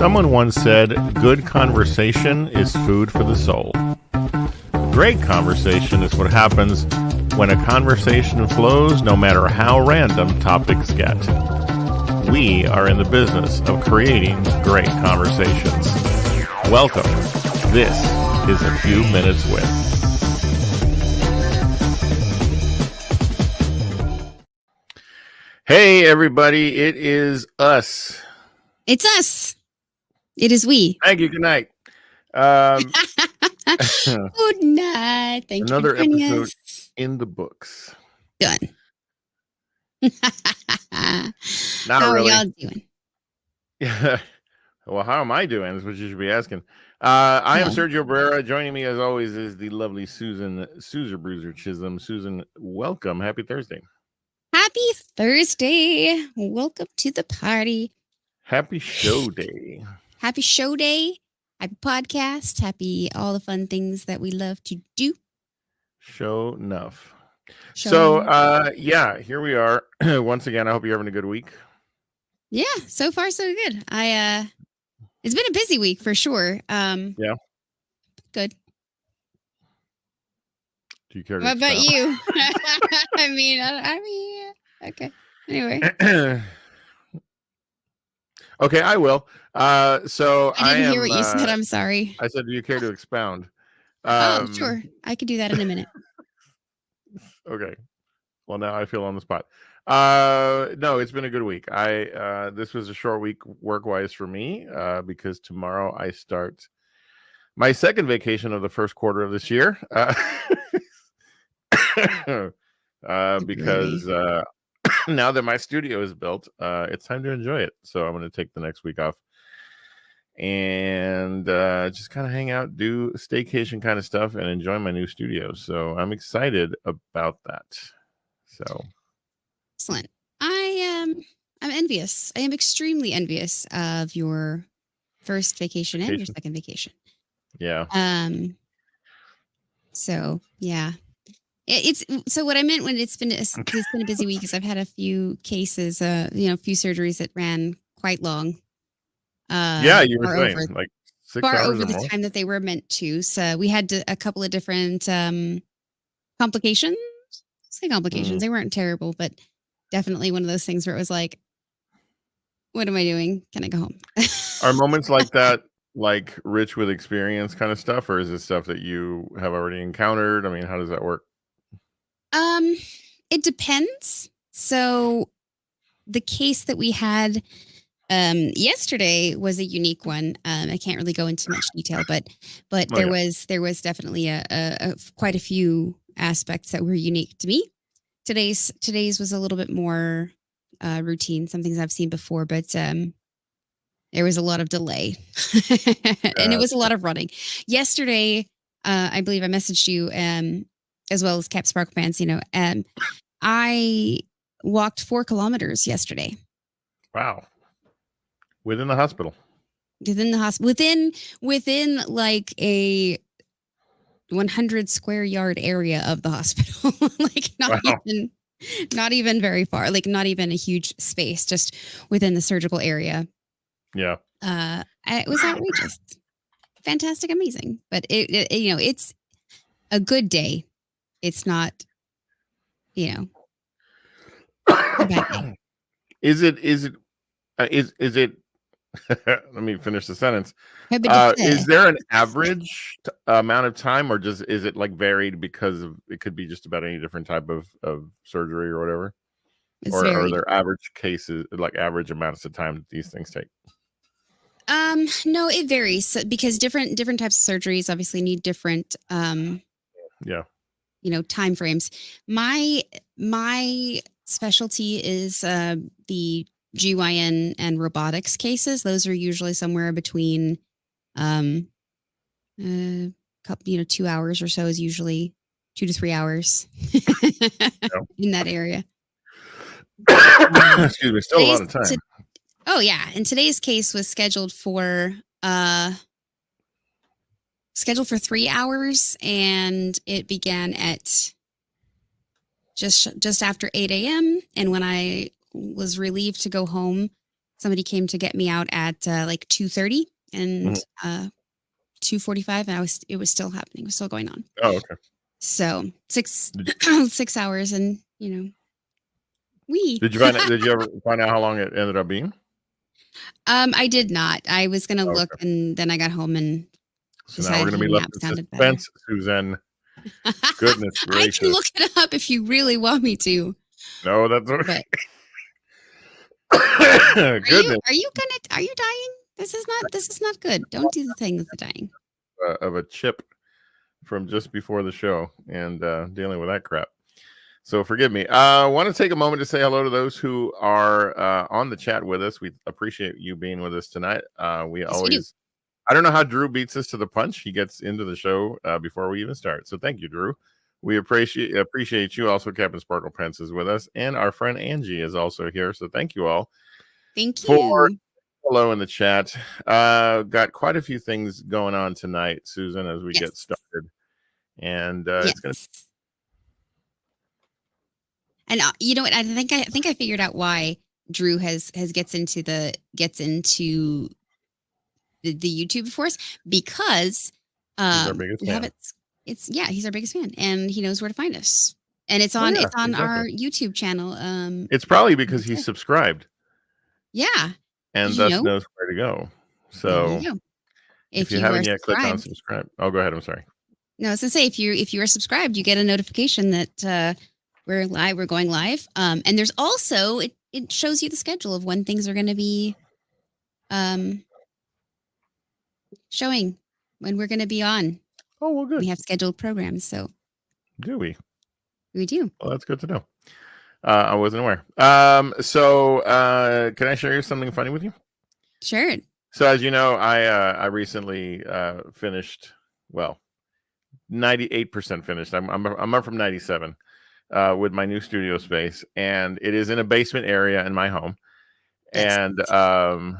Someone once said, good conversation is food for the soul. Great conversation is what happens when a conversation flows no matter how random topics get. We are in the business of creating great conversations. Welcome. This is A Few Minutes With. Hey, everybody. It is us. It's us. It is we. Thank you. Good night. Good night. Thank Another you for joining episode us. in the books. Done. Not How really. are y'all doing? Yeah. Well, how am I doing is what you should be asking. I am Sergio Barrera. Joining me as always is the lovely Susan Bruiser Chisholm. Susan, welcome. Happy Thursday. Happy Thursday. Welcome to the party. Happy show day. Happy show day. Happy podcast. Happy all the fun things that we love to do. Show enough. Show Yeah, here we are. Once again, I hope you're having a good week. Yeah, so far so good. It's been a busy week for sure. Yeah. Good. Do you care to What about expound? you? I mean, okay. Anyway. Okay, I will. So I didn't hear what you said. I'm sorry. I said, do you care to expound? Sure. I could do that in a minute. Okay. Well, now I feel on the spot. No, it's been a good week. This was a short week work-wise for me because tomorrow I start my second vacation of the first quarter of this year. Because now that my studio is built, it's time to enjoy it. So I'm going to take the next week off and just kind of hang out, do staycation kind of stuff, and enjoy my new studio. So I'm excited about that. So excellent. I'm envious. I am extremely envious of your first vacation and your second vacation. Yeah. So yeah. It's so what I meant when it's been a busy week is I've had a few cases, a few surgeries that ran quite long. Yeah, you were saying over, like 6 far hours over or the more. time that they were meant to. So we had a couple of different complications. Say complications. They weren't terrible, but definitely one of those things where it was like, what am I doing? Can I go home? Are moments like that like rich with experience kind of stuff, or is it stuff that you have already encountered? I mean, how does that work? It depends. So the case that we had yesterday was a unique one. I can't really go into much detail, but there was definitely a quite a few aspects that were unique to me. Today's was a little bit more routine, some things I've seen before, but there was a lot of delay and it was a lot of running. Yesterday, I believe I messaged you as well as Cap Sparkle Pants, I walked 4 kilometers yesterday. Wow. Within the hospital. Within like a 100 square yard area of the hospital. Like not even very far, like not even a huge space, just within the surgical area. Yeah. It was outrageous. Fantastic, amazing. But it's a good day. It's not, a bad day. Is it let me finish the sentence. Is there an average amount of time, or is it like varied because it could be just about any different type of surgery or whatever? Or are there average cases, like average amounts of time that these things take? No, it varies because different types of surgeries obviously need different time frames. My specialty is the GYN and robotics cases. Those are usually somewhere between 2 hours or so is usually 2 to 3 hours in that area. Excuse me, still a lot of time. Oh yeah, and today's case was scheduled for 3 hours, and it began at just after 8 a.m. And when I was relieved to go home, somebody came to get me out at like 2:30 and Mhm. 2:45, and it was still happening. It was still going on. Oh, okay. So Did, 6 hours, and we. did you find out, did you ever find out how long it ended up being? I did not. I was gonna Oh, look, okay. and then I got home and So now we're decided going to be hanging left out in sounded better. suspense, Suzanne. Goodness I can gracious. look it up if you really want me to. No, that's okay. But Goodness are you dying? This is not good. Don't do the thing with the dying. of a chip from just before the show and dealing with that crap. So forgive me. I want to take a moment to say hello to those who are on the chat with us. We appreciate you being with us tonight. We Yes, we do. always, I don't know how Drew beats us to the punch. He gets into the show before we even start. So thank you, Drew. We appreciate you. Also, Captain Sparkle Pence is with us, and our friend Angie is also here. So thank you all Thank for you. hello in the chat. Got quite a few things going on tonight, Susan, as we get Yes. started, and Yes. it's going to. And you know what? I think I figured out why Drew gets into the YouTube for us, because He's our biggest we have fan. he's our biggest fan, and he knows where to find us. And it's Oh, on yeah, our exactly. YouTube channel. It's probably because he's subscribed Yeah, and thus knows where to go. there So you go. if If you you are haven't yet clicked on subscribed, subscribe, oh, go ahead. I'm sorry. no, I was gonna say, if you are subscribed, you get a notification that we're live. We're going live. And there's also it shows you the schedule of when things are going to be um showing, when we're going to be on. Oh, well, good. We have scheduled programs, so Do we? we do. Well, that's good to know. I wasn't aware. So can I share something funny with you? Sure. So as you know, I recently finished, well, 98% finished. I'm up from 97 with my new studio space, and it is in a basement area in my home. Yes. And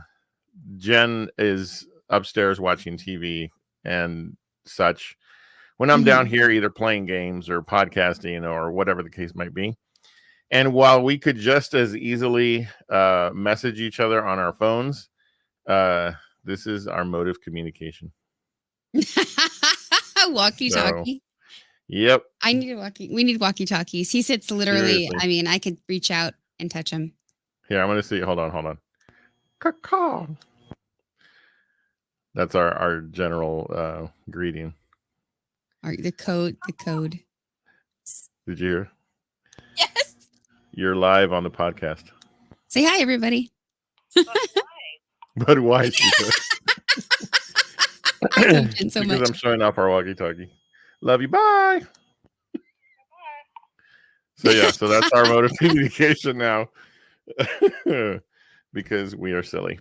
Jen is upstairs watching TV and such. When I'm down here, either playing games or podcasting or whatever the case might be. And while we could just as easily message each other on our phones, this is our mode of communication. Walkie-talkie. So, yep. I need a walkie. We need walkie-talkies. He sits literally. Seriously. I mean, I could reach out and touch him. Here, I'm going to see. Hold on. Caw. That's our general greeting. The code. Did you hear? Yes. You're live on the podcast. Say hi, everybody. But why? She said. I love Jen so because much. I'm showing off our walkie-talkie. Love you. Bye. So yeah, so that's our mode of communication now. Because we are silly.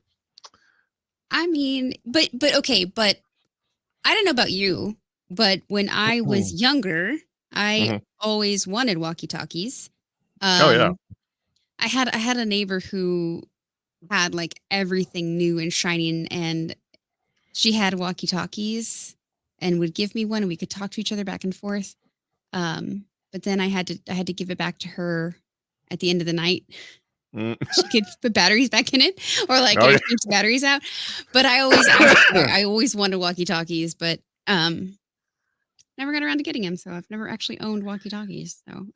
I mean, but okay, but I don't know about you, but when I was younger, I always wanted walkie-talkies. Oh yeah. I had a neighbor who had like everything new and shiny, and she had walkie-talkies and would give me one, and we could talk to each other back and forth. But then I had to give it back to her at the end of the night. She could put batteries back in it, or like change the batteries out. But I always wanted walkie-talkies, but never got around to getting them. So I've never actually owned walkie-talkies. So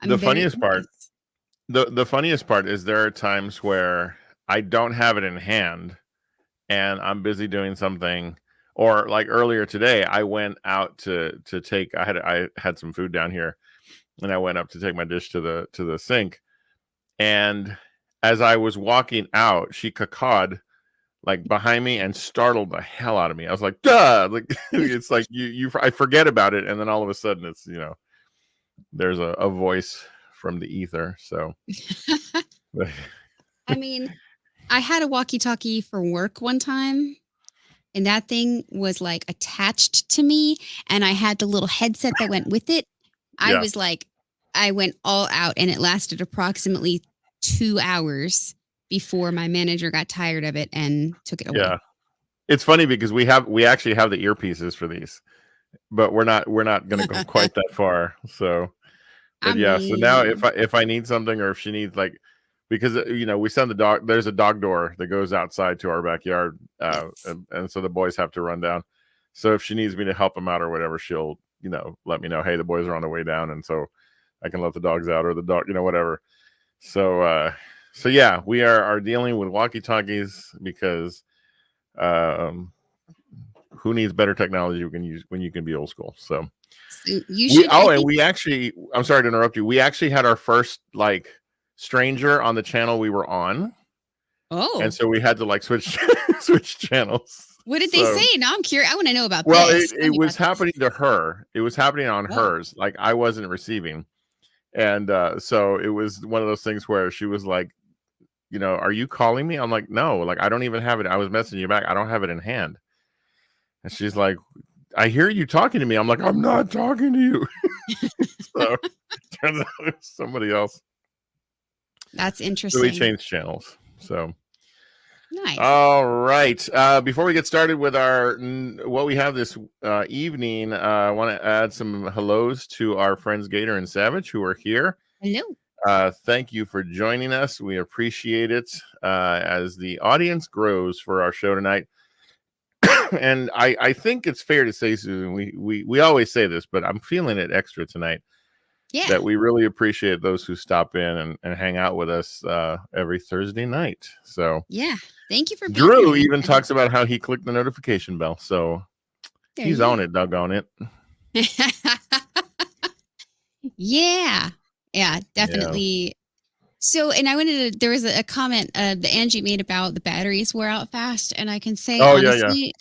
the funniest part is there are times where I don't have it in hand and I'm busy doing something. Or like earlier today, I went out to take. I had some food down here, and I went up to take my dish to the sink. And as I was walking out, she cacawed like behind me and startled the hell out of me. I was like, "Duh!" Like it's like I forget about it, and then all of a sudden, it's there's a voice from the ether. So, I mean, I had a walkie-talkie for work one time. And that thing was like attached to me, and I had the little headset that went with it. I was like, I went all out, and it lasted approximately 2 hours before my manager got tired of it and took it away. Yeah, it's funny because we actually have the earpieces for these, but we're not going to go quite that far. So, but so now if I need something, or if she needs like because we send the dog. There's a dog door that goes outside to our backyard, Yes. and so the boys have to run down. So if she needs me to help them out or whatever, she'll let me know. Hey, the boys are on the way down, and so I can let the dogs out or the dog, whatever. So yeah, we are dealing with walkie talkies because who needs better technology when you can be old school? So you should. And we actually, I'm sorry to interrupt you. We actually had our first stranger on the channel we were on. Oh, and so we had to switch channels. What did they say? Now I'm curious. I want to know about well, this. It was happening to her. It was happening on hers. I wasn't receiving. And so it was one of those things where she was like, are you calling me? I'm like, no, I don't even have it. I was messaging you back. I don't have it in hand. And she's like, I hear you talking to me. I'm like, I'm not talking to you. So turns out it was somebody else. That's interesting. So we changed channels. So nice. All right. Before we get started with what we have this evening, I want to add some hellos to our friends Gator and Savage who are here. Hello. Thank you for joining us. We appreciate it as the audience grows for our show tonight. And I think it's fair to say, Susan, we always say this, but I'm feeling it extra tonight. Yeah. That we really appreciate those who stop in and hang out with us every Thursday night. So yeah, thank you for being Drew here. even talks about how he clicked the notification bell. So he's on it, doggone it. Yeah, definitely. Yeah. So, and there was a comment that Angie made about the batteries wore out fast. And I can say, honestly,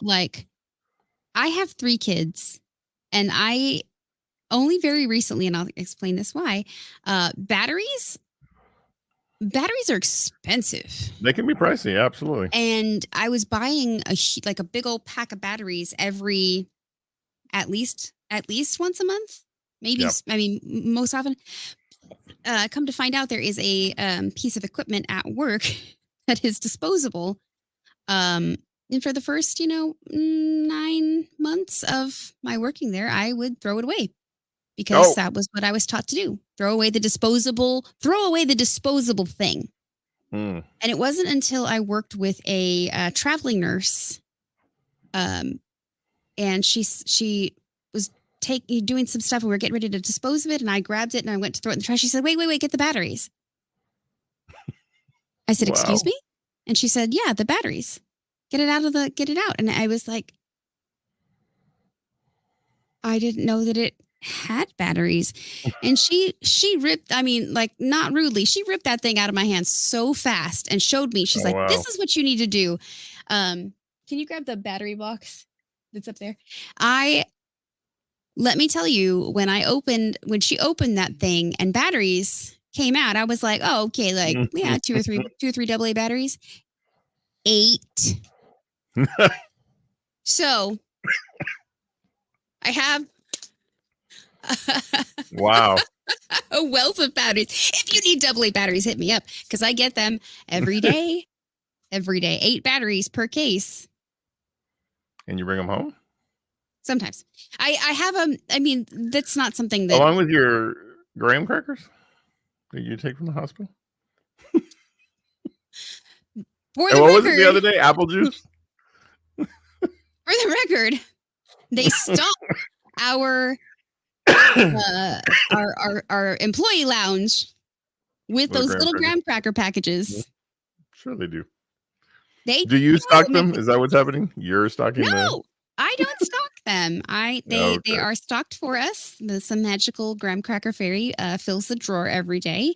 I have 3 kids and I only very recently, and I'll explain this why, batteries are expensive. They can be pricey, absolutely. And I was buying a big old pack of batteries at least once a month, maybe. Yeah. I mean, most often. Come to find out, there is a piece of equipment at work that is disposable. And for the first 9 months of my working there, I would throw it away. Because that was what I was taught to do. Throw away the disposable thing. And it wasn't until I worked with a traveling nurse, and she was doing some stuff and we were getting ready to dispose of it, and I grabbed it and I went to throw it in the trash. She said, wait, get the batteries. I said, excuse me? And she said, yeah, the batteries. Get it out. And I was like, I didn't know that it had batteries. And she ripped, not rudely, she ripped that thing out of my hand so fast and showed me. She's like, this is what you need to do. Can you grab the battery box that's up there? Let me tell you, when she opened that thing and batteries came out, I was like, oh, okay, two or three AA batteries. 8. So I have wow. a wealth of batteries. If you need AA batteries, hit me up because I get them every day. 8 batteries per case. And you bring them home? Sometimes. I have that's not something that... Along with your graham crackers that you take from the hospital? For the what record, was it the other day? Apple juice? For the record, they stopped our employee lounge with those little graham cracker packages. Sure they do. Do you stock them? Is that what's happening? You're stocking them? No, I don't stock them. They are stocked for us. Some magical graham cracker fairy fills the drawer every day.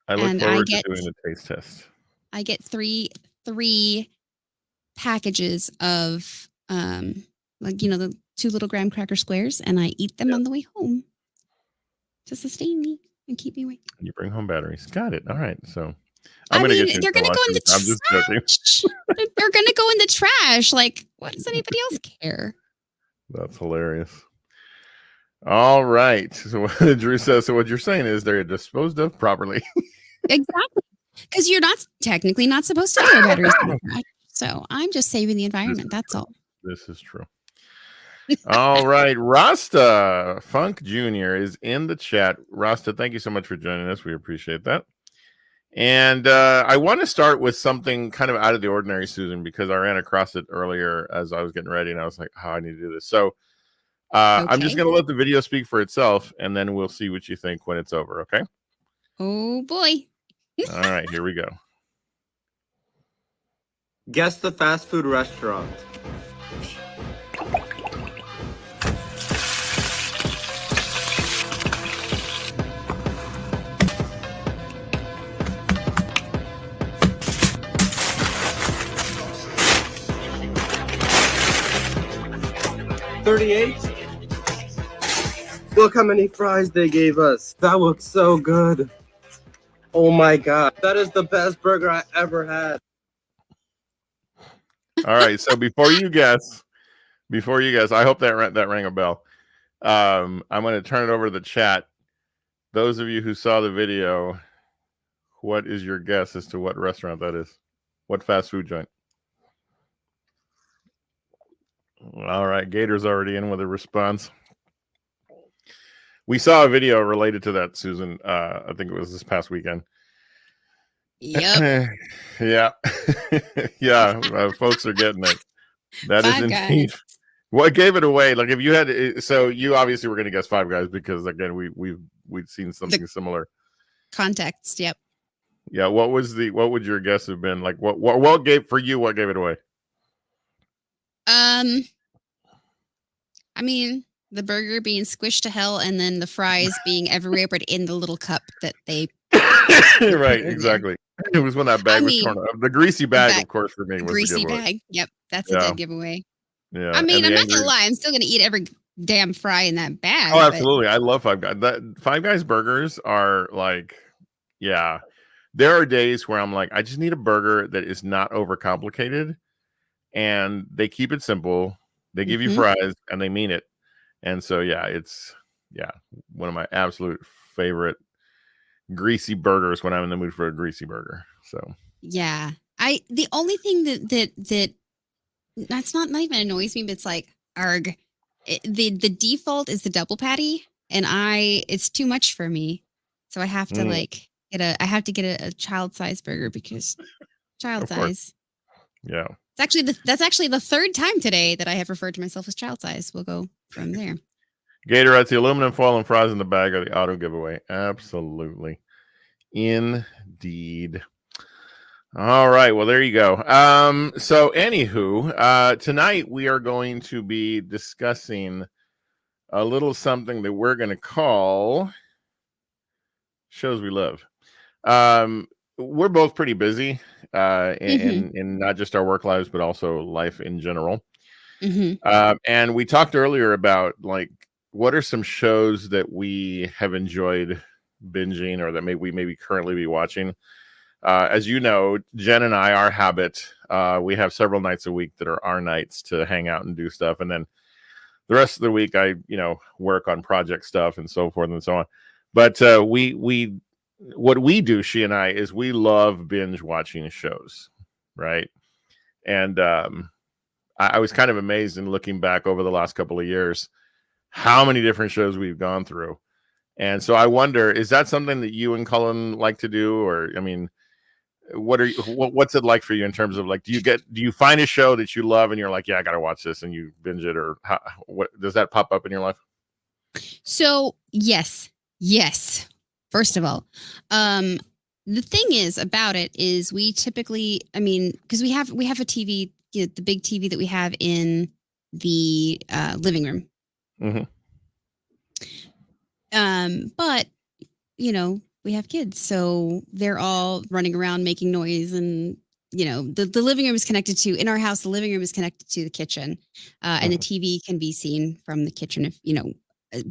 I look forward to doing the taste test. I get three packages of the 2 little graham cracker squares, and I eat them on the way home to sustain me and keep me awake. You bring home batteries. Got it. All right. So they're going to go in the trash. I'm just joking. They're going to go in the trash. What does anybody else care? That's hilarious. All right. So Drew says, so what you're saying is they're disposed of properly. Exactly. Because you're technically not supposed to throw batteries in the trash. So I'm just saving the environment. That's all. This is true. All right. Rasta Funk Jr. is in the chat. Rasta, thank you so much for joining us. We appreciate that. And I want to start with something kind of out of the ordinary, Susan, because I ran across it earlier as I was getting ready, and I was like, "Oh, I need to do this." So I'm just Okay. going to let the video speak for itself, and then we'll see what you think when it's over. Okay? Oh boy. All right, here we go. Guess the fast food restaurant. $38. Look how many fries they gave us. That looks so good. Oh my god, that is the best burger I ever had. All right, so before you guess, I hope that rang a bell. I'm going to turn it over to the chat. Those of you who saw the video, what is your guess as to what restaurant that is? What fast food joint? All right, Gator's already in with a response. We saw a video related to that, Susan. I think it was this past weekend. Yep. Yeah. Yeah, folks are getting it. That is Five indeed. Guys. What gave it away? Like, if you had, so you obviously were going to guess Five Guys because again we'd seen something similar. Context. Yep. Yeah. What would your guess have been? Like, what gave it away? I mean, the burger being squished to hell, and then the fries being everywhere, but in the little cup that they. Right. Exactly. It was when that bag was torn up. The greasy bag, of course, for me was greasy the giveaway. bag. Yep, that's a dead giveaway. Yeah. I mean, I'm not gonna lie. I'm still gonna eat every damn fry in that bag. Oh, absolutely. I love Five Guys. Five Guys burgers are like, yeah. There are days where I'm like, I just need a burger that is not overcomplicated, and they keep it simple. They give you fries, and they mean it. And so, yeah, it's one of my absolute favorite greasy burgers when I'm in the mood for a greasy burger. So yeah, the only thing that's not even annoys me, but it's like arg. The default is the double patty, and it's too much for me, so I have to get a child size burger because child size. Yeah, that's actually the third time today that I have referred to myself as child size. We'll go from there. Gator, that's the aluminum foil and fries in the bag of the auto giveaway. Absolutely, indeed. All right. Well, there you go. So anywho, tonight we are going to be discussing a little something that we're going to call shows we love. We're both pretty busy, in not just our work lives, but also life in general. And we talked earlier about like, what are some shows that we have enjoyed binging or that we maybe currently be watching? As you know, Jen and I, our habit, we have several nights a week that are our nights to hang out and do stuff. And then the rest of the week, I, work on project stuff and so forth and so on. But what we do, she and I, is we love binge watching shows, right? And I was kind of amazed in looking back over the last couple of years how many different shows we've gone through. And so I wonder, is that something that you and Cullen like to do? Or, I mean, what's it like for you in terms of like, do you find a show that you love and you're like, yeah, I got to watch this, and you binge it, or what does that pop up in your life? So yes. First of all, the thing is about it is we typically, I mean, because we have a TV, the big TV that we have in the living room. But we have kids, so they're all running around making noise, and the living room is connected to, in our house, the living room is connected to the kitchen, and the TV can be seen from the kitchen if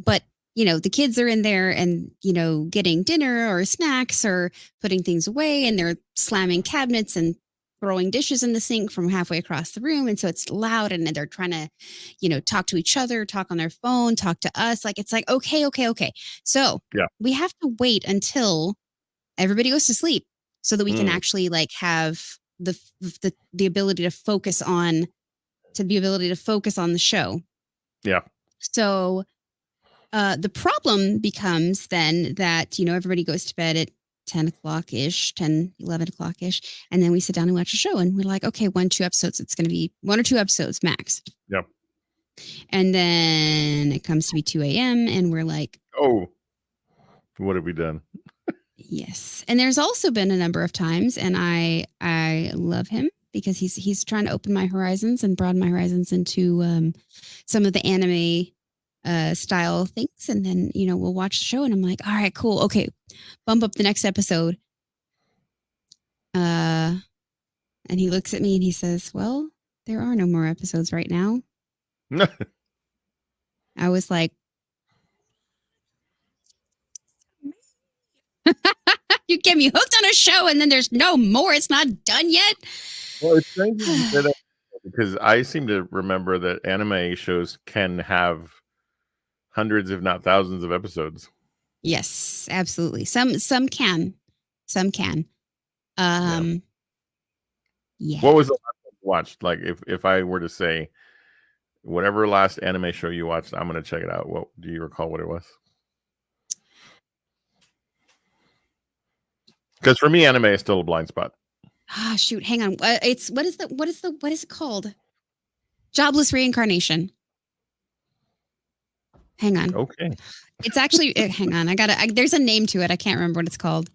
but the kids are in there and getting dinner or snacks or putting things away, and they're slamming cabinets and throwing dishes in the sink from halfway across the room. And so it's loud, and they're trying to, talk to each other, talk on their phone, talk to us. Like, it's like, okay. So we have to wait until everybody goes to sleep so that we can actually like have the ability to focus on the show. Yeah. So the problem becomes then that, everybody goes to bed at 10 o'clock ish, 10, 11 o'clock ish. And then we sit down and watch a show and we're like, okay, 1-2 episodes. It's going to be 1 or 2 episodes max. Yep. And then it comes to be 2 a.m. and we're like, oh, what have we done? Yes. And there's also been a number of times, and I love him because he's trying to open my horizons and broaden my horizons into some of the anime style things. And then, we'll watch the show and I'm like, all right, cool. Okay. Bump up the next episode. And he looks at me and he says, well, there are no more episodes right now. I was like, you get me hooked on a show and then there's no more. It's not done yet. Well, it's strange you say that because I seem to remember that anime shows can have hundreds, if not thousands, of episodes. Yes, absolutely. Some can. Yeah. What was the last one you watched? Like, if I were to say, whatever last anime show you watched, I'm going to check it out. What do you recall? What it was? Because for me, anime is still a blind spot. Ah, shoot. Hang on. What is it called? Jobless Reincarnation. Hang on. Okay. It's actually, hang on. There's a name to it. I can't remember what it's called.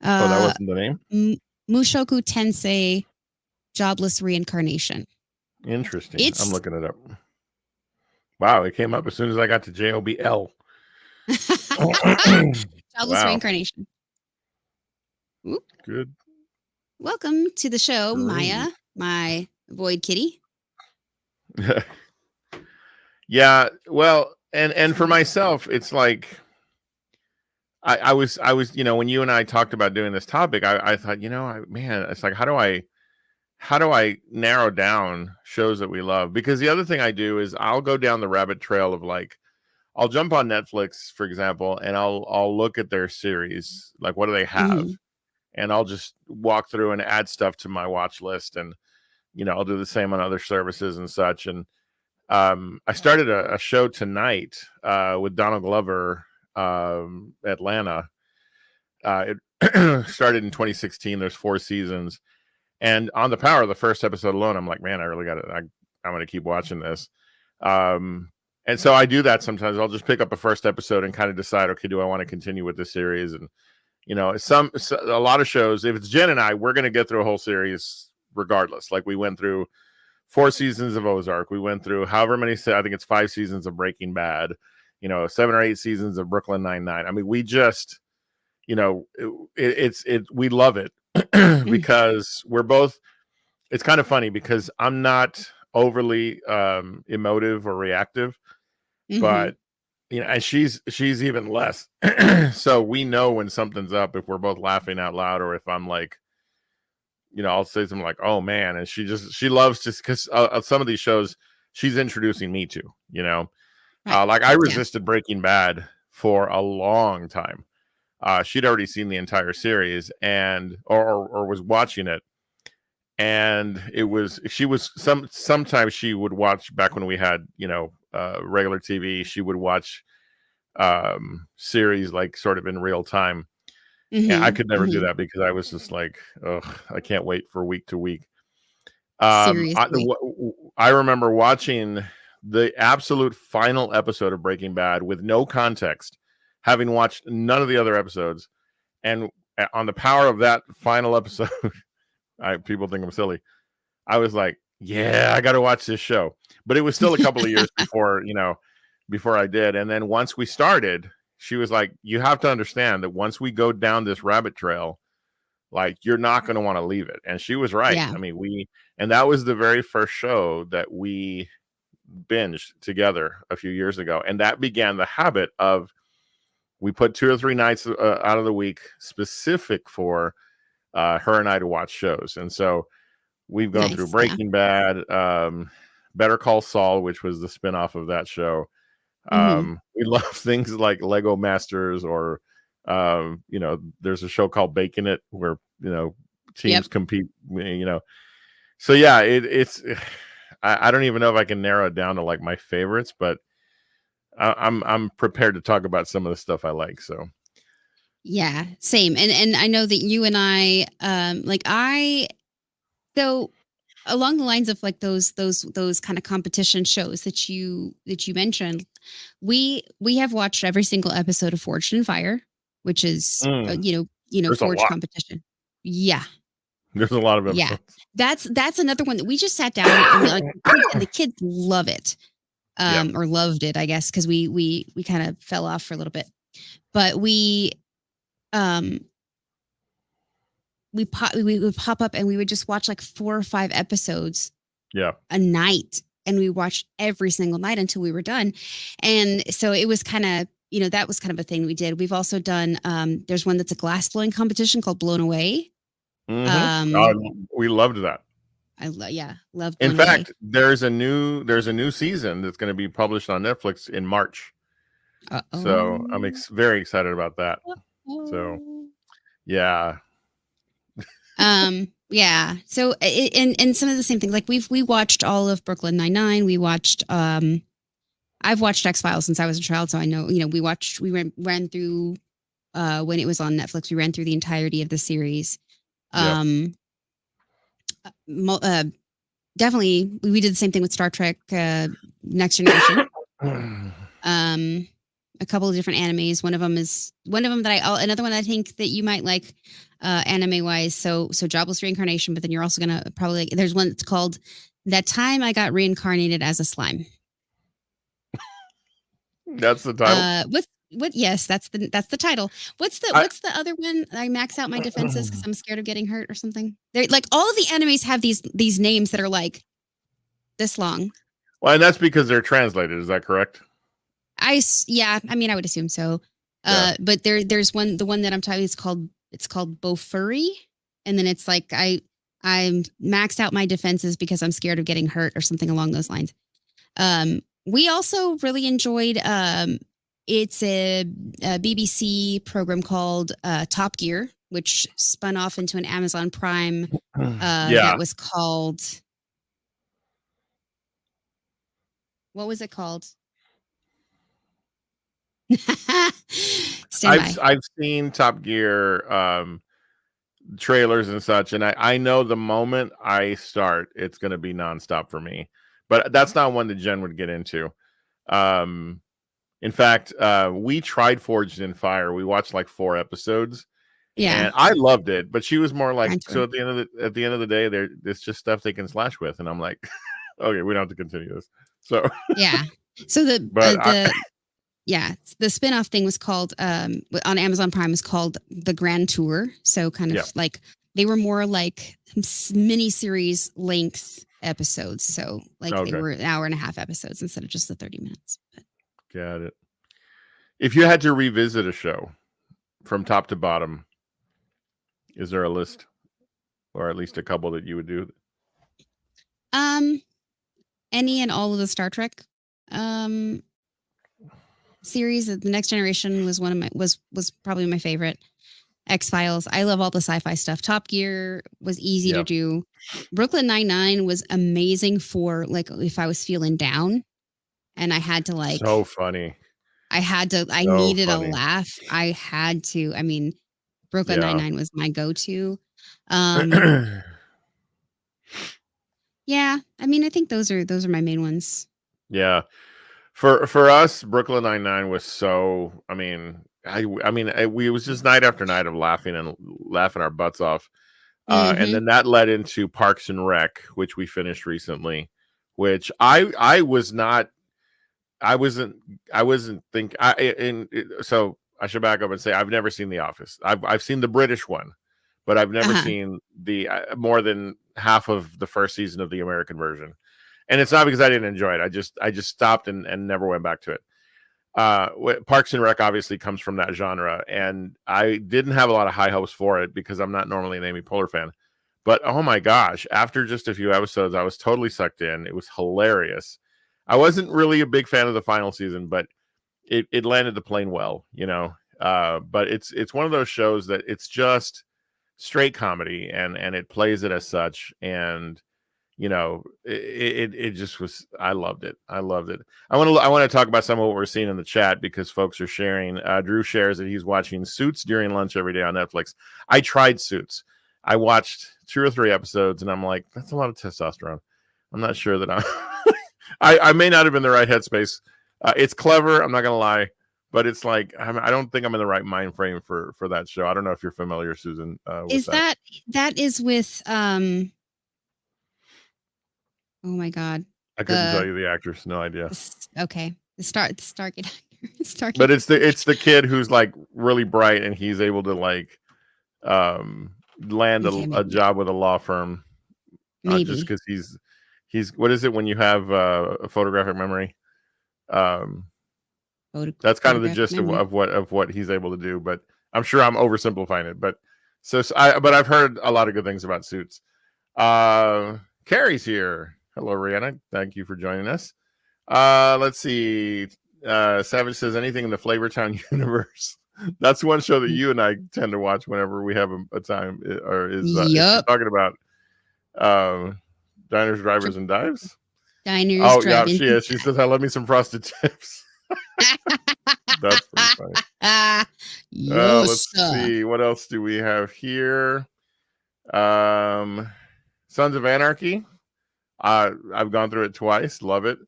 That wasn't the name? Mushoku Tensei Jobless Reincarnation. Interesting. I'm looking it up. Wow. It came up as soon as I got to JOBL. Jobless Reincarnation. Ooh. Good. Welcome to the show, Maya, my void kitty. Yeah, well, and for myself, it's like I was, when you and I talked about doing this topic, I thought, it's like, how do I narrow down shows that we love? Because the other thing I do is I'll go down the rabbit trail of like, I'll jump on Netflix, for example, and I'll look at their series, like what do they have? Mm-hmm. And I'll just walk through and add stuff to my watch list. And, I'll do the same on other services and such. And I started a show tonight with Donald Glover, Atlanta. It started in 2016. There's 4 seasons. And on the power of the first episode alone, I'm like, man, I really got it. I'm going to keep watching this. And so I do that sometimes. I'll just pick up a first episode and kind of decide, okay, do I want to continue with this series? And, a lot of shows, if it's Jen and I, we're going to get through a whole series regardless. Like we went through 4 seasons of Ozark. We went through however many, I think it's 5 seasons of Breaking Bad, 7 or 8 seasons of Brooklyn Nine-Nine. I mean, we just, we love it because we're both, it's kind of funny because I'm not overly emotive or reactive, but and she's even less. So we know when something's up if we're both laughing out loud or if I'm like, I'll say something like, oh man. And she loves just because some of these shows she's introducing me to, right. Like I resisted Breaking Bad for a long time. She'd already seen the entire series or was watching it. And sometimes she would watch back when we had, regular TV, she would watch series like sort of in real time. And I could never do that because I was just like, oh, I can't wait for week to week. I remember watching the absolute final episode of Breaking Bad with no context, having watched none of the other episodes. And on the power of that final episode, people think I'm silly. I was like, yeah, I got to watch this show. But it was still a couple of years before I did. And then once we started, she was like, you have to understand that once we go down this rabbit trail, like you're not going to want to leave it. And she was right. Yeah. I mean, and that was the very first show that we binged together a few years ago. And that began the habit of, we put 2 or 3 nights out of the week specific for her and I to watch shows. And so we've gone through Breaking Bad, Better Call Saul, which was the spinoff of that show. We love things like Lego Masters or, there's a show called Baking It where, teams compete, So yeah, it's, I don't even know if I can narrow it down to like my favorites, but I'm prepared to talk about some of the stuff I like. So Yeah, same. And I know that you and I, so along the lines of like those kind of competition shows that you mentioned, we have watched every single episode of Forged in Fire, which is Mm, there's a Forge lot. competition. Yeah, There's a lot of yeah. episodes. That's another one that we just sat down and like and the kids love it. Yeah. Or loved it, I guess, because we kind of fell off for a little bit. But um we would pop up and we would just watch like 4 or 5 episodes Yeah. a night, and we watched every single night until we were done. And so it was kind of, that was kind of a thing we did. We've also done there's one that's a glass blowing competition called Blown Away. We loved that. Love In Blown Away. fact, there's a new season that's going to be published on Netflix in March. Uh-oh. So I'm very excited about that. So yeah. Yeah. So and some of the same things, like we watched all of Brooklyn Nine-Nine. We watched I've watched X-Files since I was a child, so I know, we ran through when it was on Netflix, we ran through the entirety of the series. Definitely we did the same thing with Star Trek Next Generation. A couple of different animes. One of them that another one I think that you might like anime wise. So Jobless Reincarnation, but then you're also gonna probably there's one that's called That Time I Got Reincarnated as a Slime. That's the title. Yes, that's the title. What's the other one? I max out my defenses because I'm scared of getting hurt or something. They're like all of the animes have these names that are like this long. Well, and that's because they're translated. Is that correct? I would assume so. But there's the one that I'm talking. It's called Bofurry, and then it's like I'm maxed out my defenses because I'm scared of getting hurt or something along those lines. We also really enjoyed. It's a BBC program called Top Gear, which spun off into an Amazon Prime. That was called. What was it called? I've seen Top Gear trailers and such, and I know the moment I start, it's going to be nonstop for me. But that's not one that Jen would get into. In fact, we tried Forged in Fire. We watched like 4 episodes. Yeah, and I loved it. But she was more like, so at the end of the day, there's just stuff they can slash with, and I'm like, okay, we don't have to continue this. So yeah. So the spin-off thing was called on Amazon Prime is called The Grand Tour. So kind of like they were more like mini series length episodes. So like they were an hour and a half episodes instead of just the 30 minutes. But. Got it. If you had to revisit a show from top to bottom, is there a list or at least a couple that you would do? Any and all of the Star Trek series. The Next Generation was was probably my favorite. X-Files. I love all the sci-fi stuff. Top Gear was easy to do. Brooklyn Nine-Nine was amazing for like if I was feeling down and I had to like so funny. I needed a laugh. I had to. I mean, Brooklyn Nine-Nine was my go-to. Yeah, I mean, I think those are my main ones. Yeah. For us, Brooklyn Nine-Nine was so. I mean, it was just night after night of laughing our butts off, and then that led into Parks and Rec, which we finished recently. Which I wasn't think. So I should back up and say I've never seen The Office. I've seen the British one, but I've never seen the more than half of the first season of the American version. And it's not because I didn't enjoy it. I just stopped and never went back to it. Parks and Rec obviously comes from that genre, and I didn't have a lot of high hopes for it because I'm not normally an Amy Poehler fan. But oh my gosh, after just a few episodes, I was totally sucked in. It was hilarious. I wasn't really a big fan of the final season, but it landed the plane well, But it's one of those shows that it's just straight comedy, and it plays it as such. And you know, it just was. I loved it. I want to talk about some of what we're seeing in the chat because folks are sharing. Drew shares that he's watching Suits during lunch every day on Netflix. I tried Suits. I watched 2 or 3 episodes, and I'm like, that's a lot of testosterone. I'm not sure that I may not have been in the right headspace. It's clever. I'm not gonna lie, but it's like I don't think I'm in the right mind frame for that show. I don't know if you're familiar, Susan. With Is that is with oh my god. I couldn't tell you the actress. No idea. Okay. The Stargate actor. Stargate. But it's the kid who's like really bright and he's able to like land a job with a law firm. Just because he's what is it when you have a photographic memory? That's kind of the gist of what he's able to do. But I'm sure I'm oversimplifying it. But but I've heard a lot of good things about Suits. Carrie's here. Hello, Rihanna. Thank you for joining us. Let's see. Savage says anything in the Flavortown universe. That's one show that you and I tend to watch whenever we have a time. Or is talking about Diners, Drivers, and Dives. Diners. Oh yeah, she is. She says, "I love me some frosted tips." That's pretty funny. Let's see. What else do we have here? Sons of Anarchy. I've gone through it twice. Love it.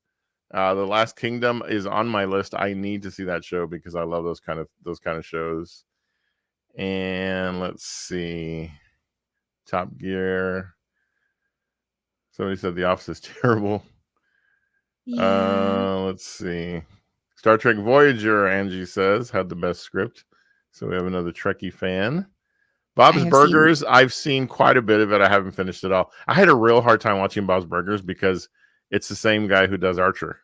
The Last Kingdom is on my list. I need to see that show because I love those kind of shows. And let's see. Top Gear. Somebody said The Office is terrible. Yeah. Let's see. Star Trek Voyager, Angie says, had the best script. So we have another Trekkie fan. Bob's Burgers, I've seen quite a bit of it. I haven't finished it all. I had a real hard time watching Bob's Burgers because it's the same guy who does Archer.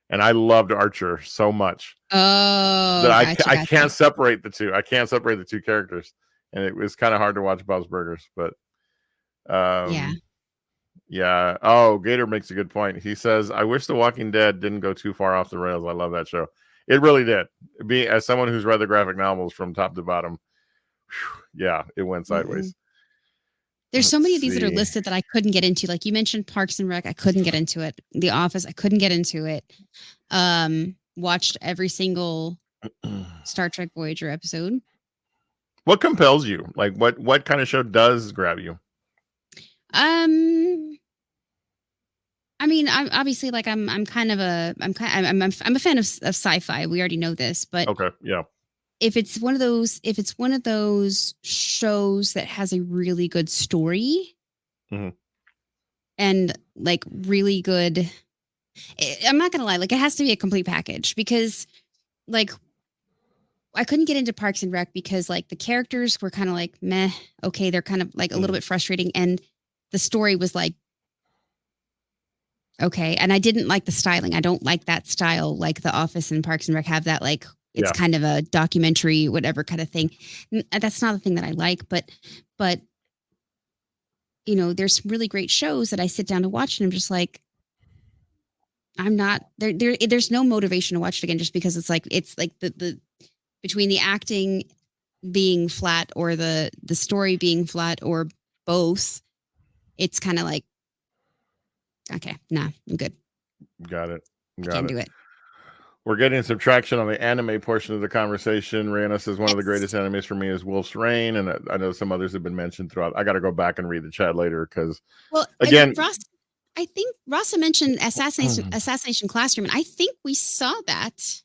And I loved Archer so much. Oh, that I can't separate the two. I can't separate the two characters. And it was kind of hard to watch Bob's Burgers. But yeah. Oh, Gator makes a good point. He says, I wish The Walking Dead didn't go too far off the rails. I love that show. It really did. As someone who's read the graphic novels from top to bottom, yeah, it went sideways. There's so many of these that are listed that I couldn't get into. Like you mentioned Parks and Rec, I couldn't get into it. The Office, I couldn't get into it. Watched every single Star Trek Voyager episode. What compels you? Like what kind of show does grab you? I mean, I'm obviously like I'm a fan of sci-fi. We already know this, but okay, yeah. If it's one of those shows that has a really good story and like really good, I'm not gonna lie, like it has to be a complete package because like I couldn't get into Parks and Rec because like the characters were kind of like meh. Okay, they're kind of like a little bit frustrating, and the story was like okay, and I didn't like the styling. I don't like that style, like The Office and Parks and Rec have that like. It's kind of a documentary, whatever kind of thing. That's not a thing that I like, but you know, there's really great shows that I sit down to watch and I'm just like, I'm not there. There's no motivation to watch it again just because it's like the between the acting being flat or the story being flat or both, it's kind of like, okay, nah, I'm good. Got it. Can't do it. We're getting some traction on the anime portion of the conversation. Rihanna says one of the greatest animes for me is Wolf's Rain, and I know some others have been mentioned throughout. I got to go back and read the chat later because, again, I think Rasa mentioned Assassination Classroom, and I think we saw that.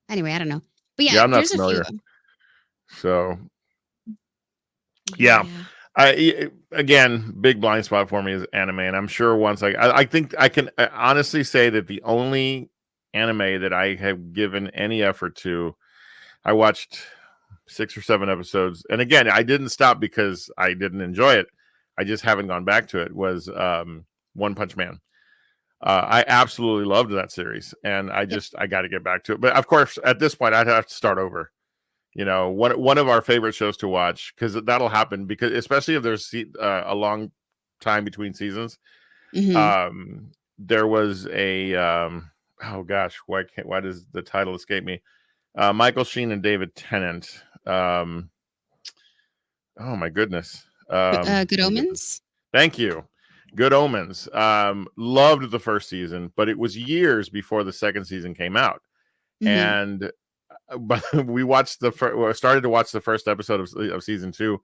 Anyway, I don't know, but yeah, I'm not familiar. So, yeah. Again, big blind spot for me is anime, and I'm sure once I think I can honestly say that the only anime that I have given any effort to, I watched 6 or 7 episodes, and again, I didn't stop because I didn't enjoy it. I just haven't gone back to it. Was One Punch Man. I absolutely loved that series, and I got to get back to it. But of course, at this point, I'd have to start over. You know, one of our favorite shows to watch, because that'll happen, because especially if there's a long time between seasons. There was a oh gosh, why does the title escape me? Michael Sheen and David Tennant. Oh my goodness. Good Omens. Thank you. Good Omens. Loved the first season, but it was years before the second season came out. And but we watched started to watch the first episode of season 2,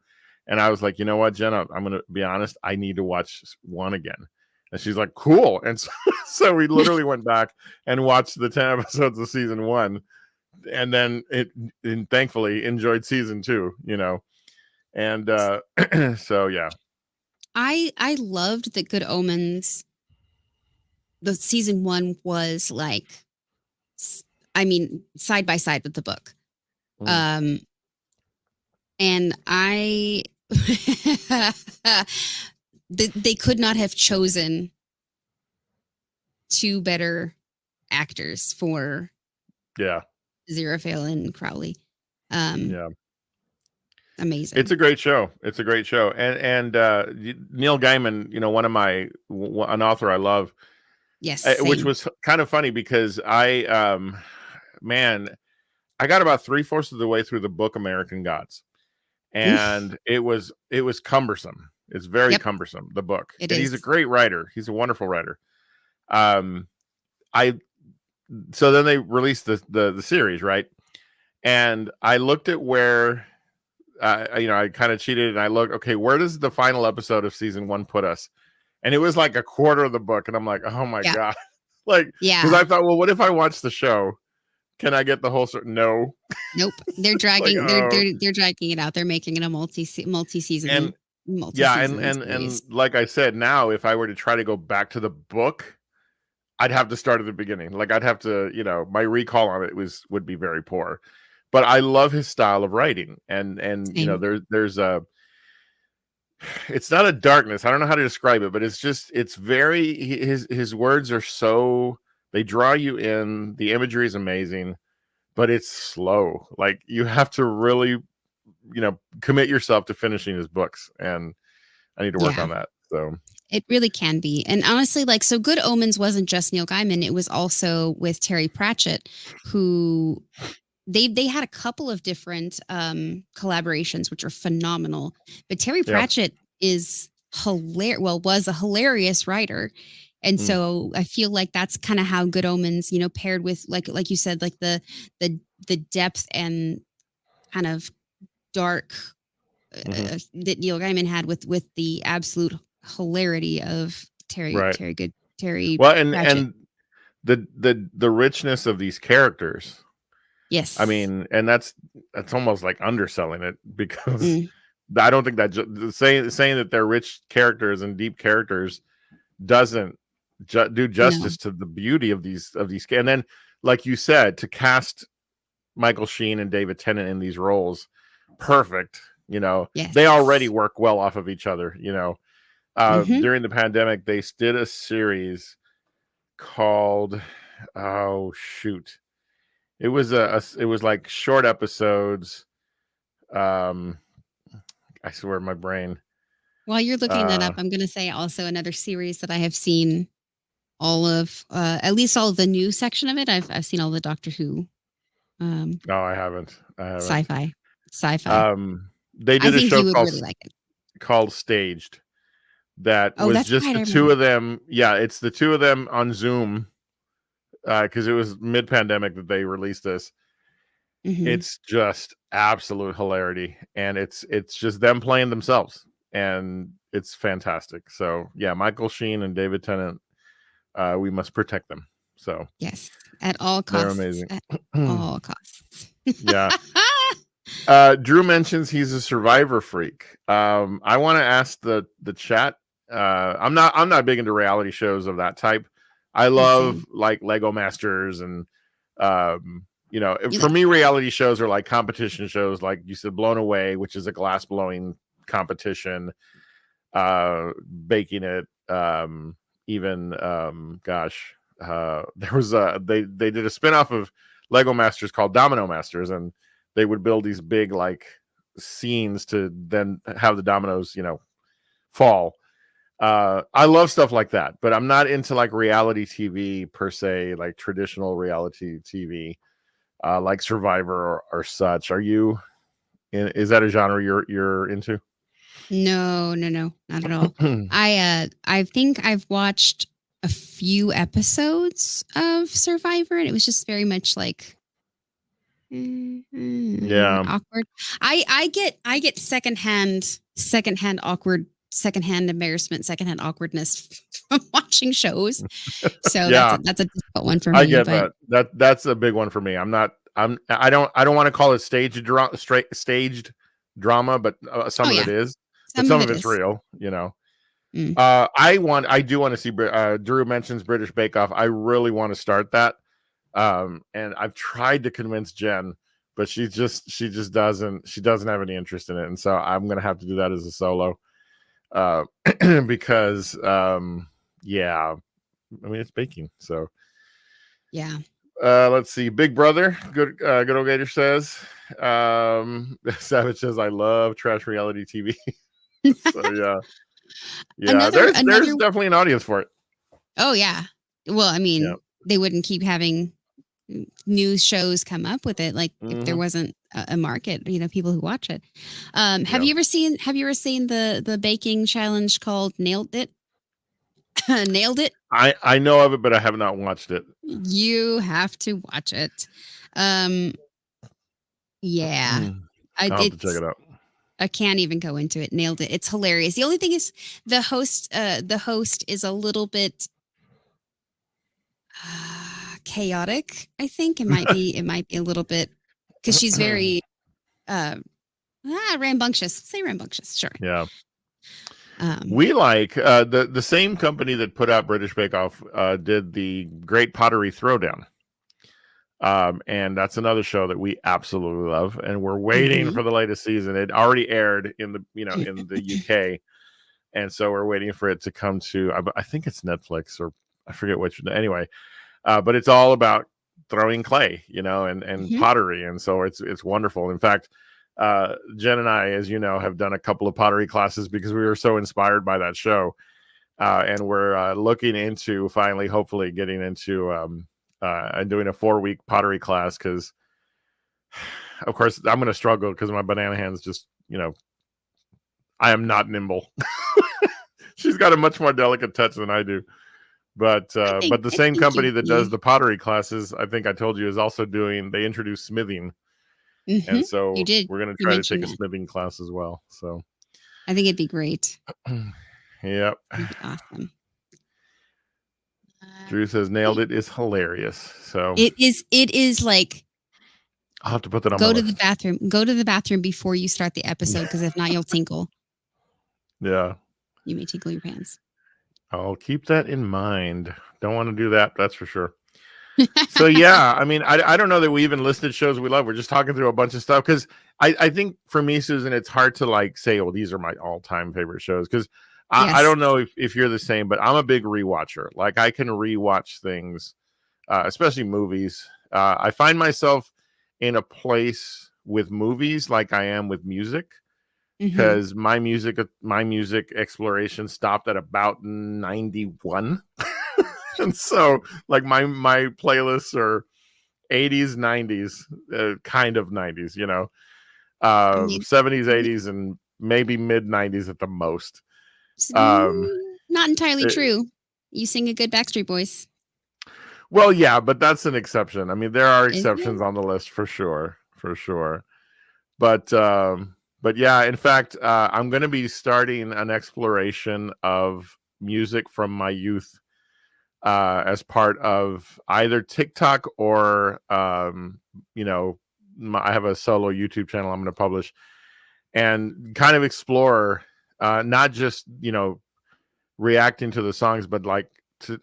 and I was like, you know what, Jenna, I'm gonna be honest, I need to watch 1 again. And she's like, cool. And so we literally went back and watched the 10 episodes of season 1, and then and thankfully enjoyed season 2, and so yeah. I loved that Good Omens. The season 1 was like, I mean, side by side with the book. And I they could not have chosen 2 better actors for Aziraphale and Crowley. Amazing. It's a great show. And Neil Gaiman, one of an author I love. Yes. Which was kind of funny because I got about 3/4 of the way through the book American Gods, and it was cumbersome. It's very cumbersome, the book. He's a great writer. He's a wonderful writer. So then they released the series, right? And I looked at where I kind of cheated, and I looked, okay, where does the final episode of season 1 put us? And it was like a quarter of the book, and I'm like, oh my god, because I thought, well, what if I watch the show? Can I get the whole story? No. Nope. They're dragging. They're dragging it out. They're making it a multi-season. And like I said, now if I were to try to go back to the book, I'd have to start at the beginning. Like I'd have to, my recall on it would be very poor. But I love his style of writing, and there's a. It's not a darkness. I don't know how to describe it, but it's very, his words are so, they draw you in. The imagery is amazing, but it's slow. Like you have to really, commit yourself to finishing his books, and I need to work on that. So it really can be. And honestly, so Good Omens wasn't just Neil Gaiman. It was also with Terry Pratchett, who they had a couple of different collaborations, which are phenomenal. But Terry Pratchett is was a hilarious writer. And so I feel like that's kind of how Good Omens, paired with like you said, like the depth and kind of dark that Neil Gaiman had with the absolute hilarity of Terry Pratchett. Well, and the richness of these characters. Yes. I mean, and that's almost like underselling it, because I don't think that saying that they're rich characters and deep characters doesn't do justice to the beauty of these. And then, like you said, to cast Michael Sheen and David Tennant in these roles, perfect. They already work well off of each other. During the pandemic, they did a series called, it was it was like short episodes. I swear, my brain. While you're looking that up, I'm going to say also another series that I have seen all of, at least all of the new section of it. I've seen all the Doctor Who. No, I haven't. Sci-fi. They did a show called Staged. That was just the two of them. Yeah, it's the two of them on Zoom. Because it was mid-pandemic that they released this. It's just absolute hilarity, and it's just them playing themselves, and it's fantastic. So yeah, Michael Sheen and David Tennant, we must protect them. So yes, at all costs. They're amazing. At all costs. Yeah. Drew mentions he's a Survivor freak. I want to ask the chat. I'm not big into reality shows of that type. I love like Lego Masters and for me, reality shows are like competition shows, like you said, Blown Away, which is a glass blowing competition, baking it, there was they did a spinoff of Lego Masters called Domino Masters, and they would build these big like scenes to then have the dominoes, fall. I love stuff like that, but I'm not into like reality TV per se, like traditional reality TV, like Survivor or such. Are you? Is that a genre you're into? No, no, no, not at all. I think I've watched a few episodes of Survivor, and it was just very much like Yeah. awkward. I get secondhand awkward, secondhand embarrassment, secondhand awkwardness from watching shows. So Yeah. that's a difficult one for I me. get But that's a big one for me. I don't want to call it staged drama, but some oh of yeah, it is, but some some of of it it's is. real, you know. Mm. I do want to see Drew mentions British Bake Off. I really want to start that. And I've tried to convince Jen, but she just doesn't have any interest in it. And so I'm going to have to do that as a solo. Because yeah, I mean, it's baking. So Yeah. let's see. Big Brother, good old Gator says. Savage says, I love trash reality TV. So yeah, Another there's definitely an audience for it. Oh yeah. Well, I mean, Yeah. they wouldn't keep having new shows come up with it like if there Mhm. wasn't a market, people who watch it. Have Yeah. you ever seen the baking challenge called Nailed It? Nailed It? I know of it, but I have not watched it. You have to watch it. Yeah. I'll have to check it out. I can't even go into it. Nailed it. It's hilarious. The only thing is the host is a little bit chaotic. I think it might be a little bit because she's very rambunctious. Say rambunctious, sure. Yeah. We like the same company that put out British Bake Off did the Great Pottery Throwdown. And that's another show that we absolutely love, and we're waiting for the latest season. It already aired in the in the UK, and so we're waiting for it to come to. I think it's Netflix, or I forget which. Anyway, but it's all about throwing clay, and pottery, and so it's wonderful. In fact, Jen and I, as you know, have done a couple of pottery classes because we were so inspired by that show, and we're looking into finally, hopefully, getting into. And doing a 4-week pottery class because, of course, I'm going to struggle because my banana hands just, I am not nimble. She's got a much more delicate touch than I do. But the same company that does the pottery classes, I think I told you, is also they introduced smithing. And so we're going to try to take a smithing class as well. So I think it'd be great. Yep. It'd be awesome. Drew says Nailed It is hilarious. So it is like I'll have to put that on. Go to the bathroom before you start the episode, because if not, you'll tinkle. Yeah. You may tinkle your pants. I'll keep that in mind. Don't want to do that, that's for sure. So yeah, I mean, I don't know that we even listed shows we love. We're just talking through a bunch of stuff because I think for me, Susan, it's hard to like say, oh, these are my all-time favorite shows because I don't know if you're the same, but I'm a big rewatcher. Like I can rewatch things, especially movies. I find myself in a place with movies like I am with music, because my music exploration stopped at about 91. And so like my playlists are 80s, 90s, kind of 90s, 70s, 80s, and maybe mid 90s at the most. Not entirely true. You sing a good Backstreet Boys. Well, yeah, but that's an exception. I mean, there are exceptions on the list for sure. But yeah, in fact, I'm going to be starting an exploration of music from my youth as part of either TikTok or, I have a solo YouTube channel I'm going to publish and kind of explore, not just, reacting to the songs, but like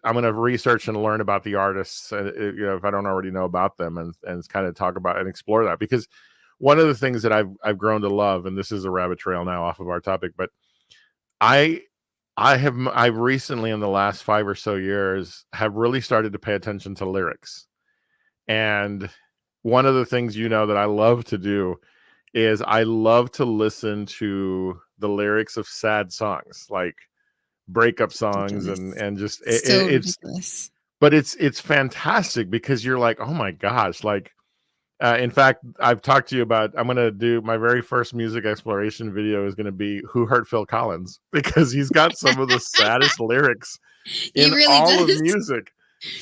I'm going to research and learn about the artists, if I don't already know about them, and kind of talk about and explore that, because one of the things that I've grown to love, and this is a rabbit trail now off of our topic, but I've recently, in the last 5 or so years, have really started to pay attention to lyrics. And one of the things that I love to do is I love to listen to the lyrics of sad songs, like breakup songs, and just it's ridiculous. But it's fantastic because you're like, oh my gosh, like In fact, I've talked to you about. I'm going to do my very first music exploration video is going to be "Who Hurt Phil Collins" because he's got some of the saddest lyrics He in really all of does. music.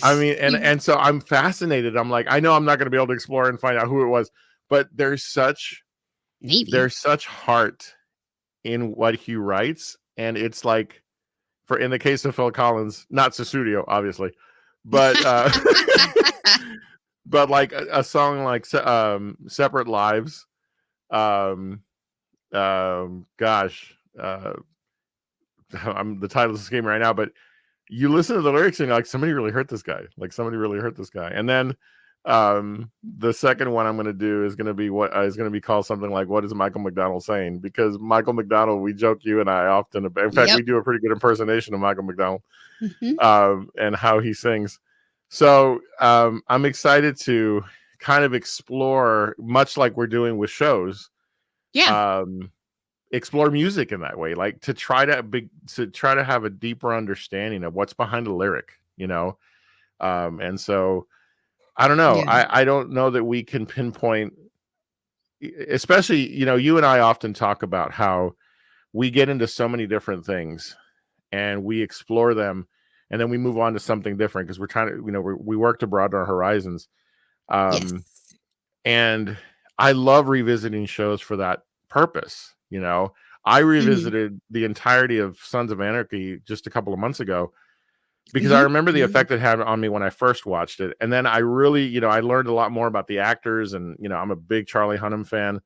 I mean, and so I'm fascinated. I'm like, I know I'm not going to be able to explore and find out who it was, but there's such heart in what he writes, and it's like, for in the case of Phil Collins, not Sussudio, obviously, but but like a song like "Separate Lives," gosh, I'm the title is escaping right now, but you listen to the lyrics and you're like, somebody really hurt this guy. Like somebody really hurt this guy. And then the second one I'm going to do is going to be what is going to be called something like, "What is Michael McDonald saying?" Because Michael McDonald, we joke, you and I often, in fact, we do a pretty good impersonation of Michael McDonald and how he sings. So I'm excited to kind of explore, much like we're doing with shows. Yeah. Explore music in that way, like to try to have a deeper understanding of what's behind a lyric, and so I don't know. I don't know that we can pinpoint, especially, you and I often talk about how we get into so many different things and we explore them and then we move on to something different because we're trying to, we work to broaden our horizons. And I love revisiting shows for that purpose. I revisited the entirety of Sons of Anarchy just a couple of months ago because I remember the effect it had on me when I first watched it. And then I really, I learned a lot more about the actors and, I'm a big Charlie Hunnam fan.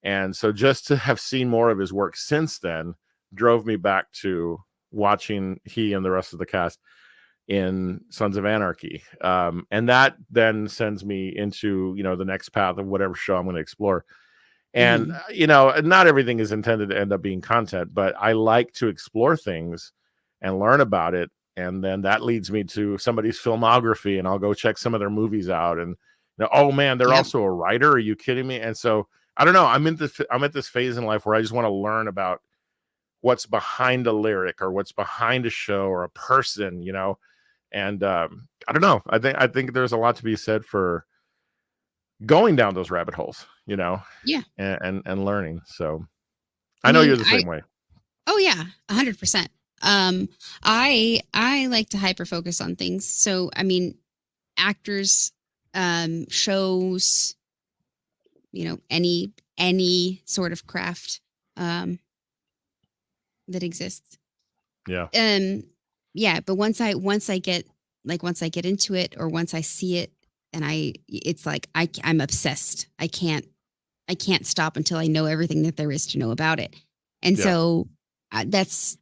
And so just to have seen more of his work since then drove me back to watching he and the rest of the cast in Sons of Anarchy. And that then sends me into, the next path of whatever show I'm going to explore. And, not everything is intended to end up being content, but I like to explore things and learn about it. And then that leads me to somebody's filmography and I'll go check some of their movies out. And, oh man, they're also a writer. Are you kidding me? And so, I don't know. I'm at this phase in life where I just want to learn about what's behind a lyric or what's behind a show or a person, and I don't know. I think there's a lot to be said for going down those rabbit holes, and learning. So I know you're the same way. Oh yeah, 100%. I like to hyper focus on things. So I mean, actors, shows, any sort of craft that exists. Yeah. Yeah, but once I get into it or once I see it and it's like I'm obsessed. I can't stop until I know everything that there is to know about it. And so that's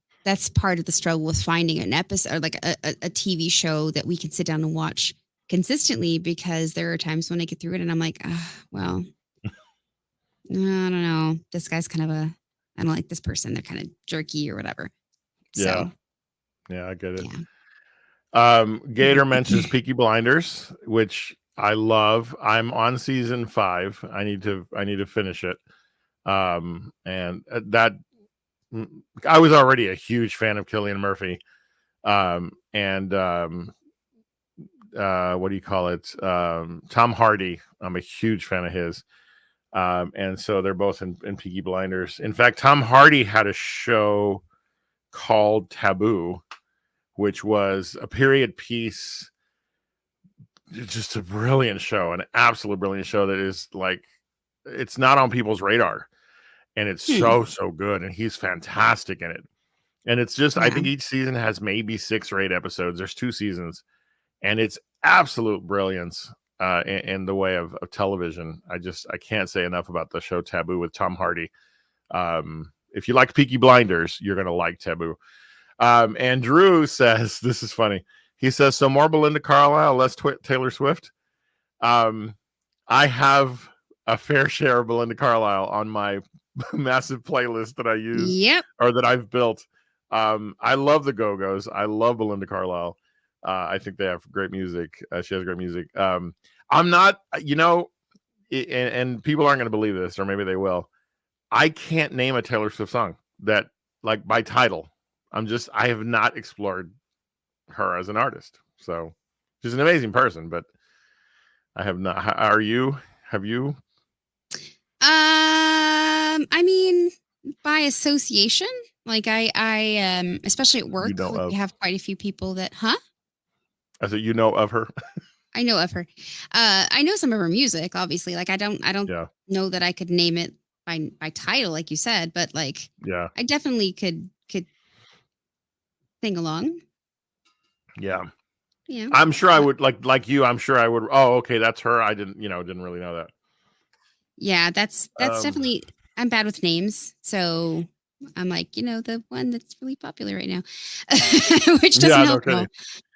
part of the struggle with finding an episode or like a TV show that we can sit down and watch consistently, because there are times when I get through it and I'm like, well, I don't know. This guy's kind of I don't like this person. They're kind of jerky or whatever. So, yeah, I get it. Yeah. Gator mentions Peaky Blinders, which I love. I'm on season 5. I need to finish it. And that I was already a huge fan of Cillian Murphy. What do you call it? Tom Hardy. I'm a huge fan of his. And so they're both in Peaky Blinders. In fact, Tom Hardy had a show called Taboo, which was a period piece, just a brilliant show, an absolute brilliant show that is like, it's not on people's radar, and it's so good, and he's fantastic in it. And it's just, I think each season has maybe 6 or 8 episodes. There's 2 seasons, and it's absolute brilliance in the way of television. I can't say enough about the show Taboo with Tom Hardy. If you like Peaky Blinders, you're going to like Taboo. And Drew says, this is funny. He says, so more Belinda Carlisle, less Taylor Swift. I have a fair share of Belinda Carlisle on my massive playlist that I use or that I've built. I love the Go-Go's. I love Belinda Carlisle. I think they have great music. She has great music. I'm not, and people aren't going to believe this, or maybe they will. I can't name a Taylor Swift song that, like, by title. I have not explored her as an artist. So she's an amazing person, but I have not. Are you? Have you? I mean, by association, like I especially at work, know like, of? we have quite a few people that, I said, you know of her? I know of her. I know some of her music, obviously. Like I don't Yeah. know that I could name it by title, like you said, but like Yeah. I definitely could sing along. Yeah. Yeah. I'm sure I would like you. I'm sure I would. Oh, okay. That's her. I didn't really know that. Yeah, that's definitely. I'm bad with names, so I'm like, the one that's really popular right now, which doesn't Yeah. No help at kidding. all.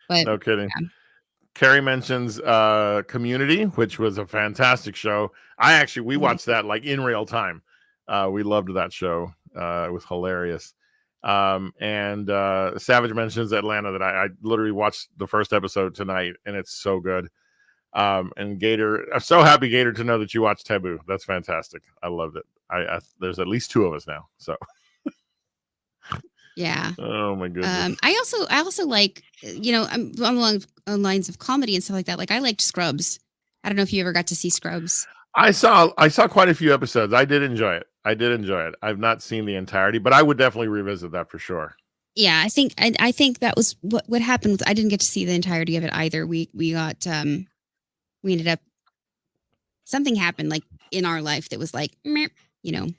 But No kidding. yeah. Carrie mentions Community, which was a fantastic show. We watched that like in real time. We loved that show. It was hilarious. And Savage mentions Atlanta, that I literally watched the first episode tonight, and it's so good. And Gator, I'm so happy, Gator, to know that you watched Taboo. That's fantastic. I loved it. There's at least 2 of us now. So Yeah. oh my goodness. I also like, I'm along lines of comedy and stuff like that. Like I liked Scrubs. I don't know if you ever got to see Scrubs. I saw quite a few episodes. I did enjoy it. I've not seen the entirety, but I would definitely revisit that for sure. Yeah, I think that was what happened. I didn't get to see the entirety of it either. We got we ended up, something happened like in our life that was like, meh, we didn't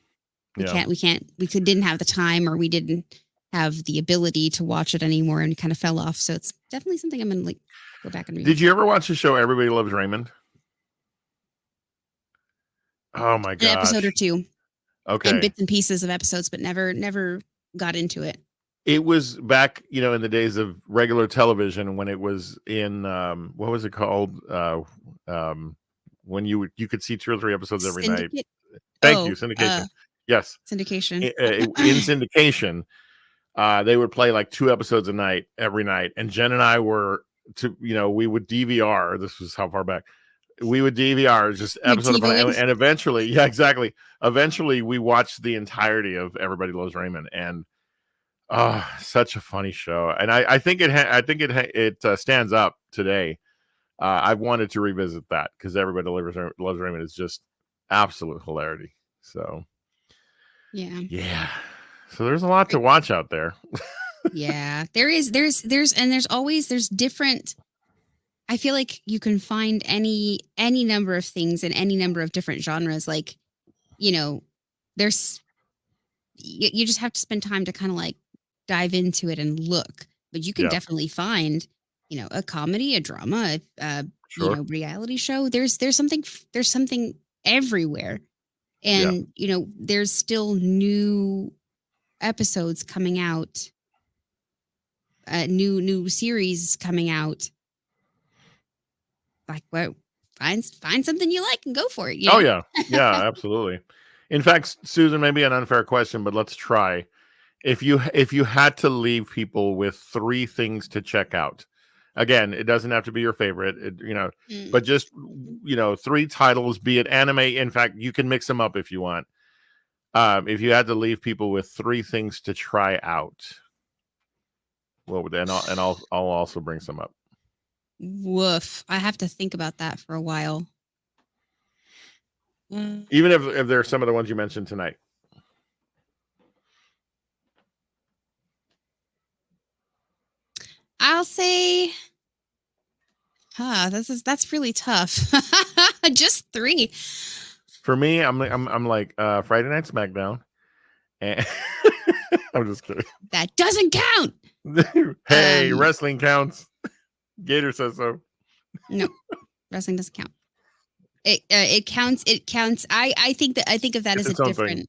have the time, or we didn't have the ability to watch it anymore, and kind of fell off. So it's definitely something I'm gonna like go back and read. Did you ever watch the show Everybody Loves Raymond? Oh my god, an episode or two, okay, and bits and pieces of episodes, but never got into it. It was back, in the days of regular television, when it was in what was it called? When you could see 2 or 3 episodes every night. Thank you, syndication. Yes, syndication. In syndication, they would play like 2 episodes a night every night, and Jen and I were we would DVR. This was how far back. We would DVR just episode and eventually, yeah, exactly. Eventually, we watched the entirety of Everybody Loves Raymond, and such a funny show. And I think it stands up today. I've wanted to revisit that because Everybody Loves Raymond is just absolute hilarity. So yeah. So there's a lot to watch out there. Yeah, there's different. I feel like you can find any number of things in any number of different genres. Like, there's you just have to spend time to kind of like dive into it and look. But you can definitely find, a comedy, a drama, Sure. reality show. There's something everywhere, and there's still new episodes coming out, new series coming out. Like, what? Find something you like and go for it. Oh yeah, absolutely. In fact, Susan, maybe an unfair question, but let's try. If you had to leave people with 3 things to check out, again, it doesn't have to be your favorite, but just 3 titles, be it anime. In fact, you can mix them up if you want. If you had to leave people with 3 things to try out, what would? And I'll also bring some up. Woof! I have to think about that for a while. Even if they're some of the ones you mentioned tonight. I'll say, that's really tough. Just 3. For me, I'm like Friday Night SmackDown, and I'm just kidding. That doesn't count. Hey, wrestling counts. Gator says so. No, wrestling doesn't count. It counts. It counts. I think of that as a different. Thing.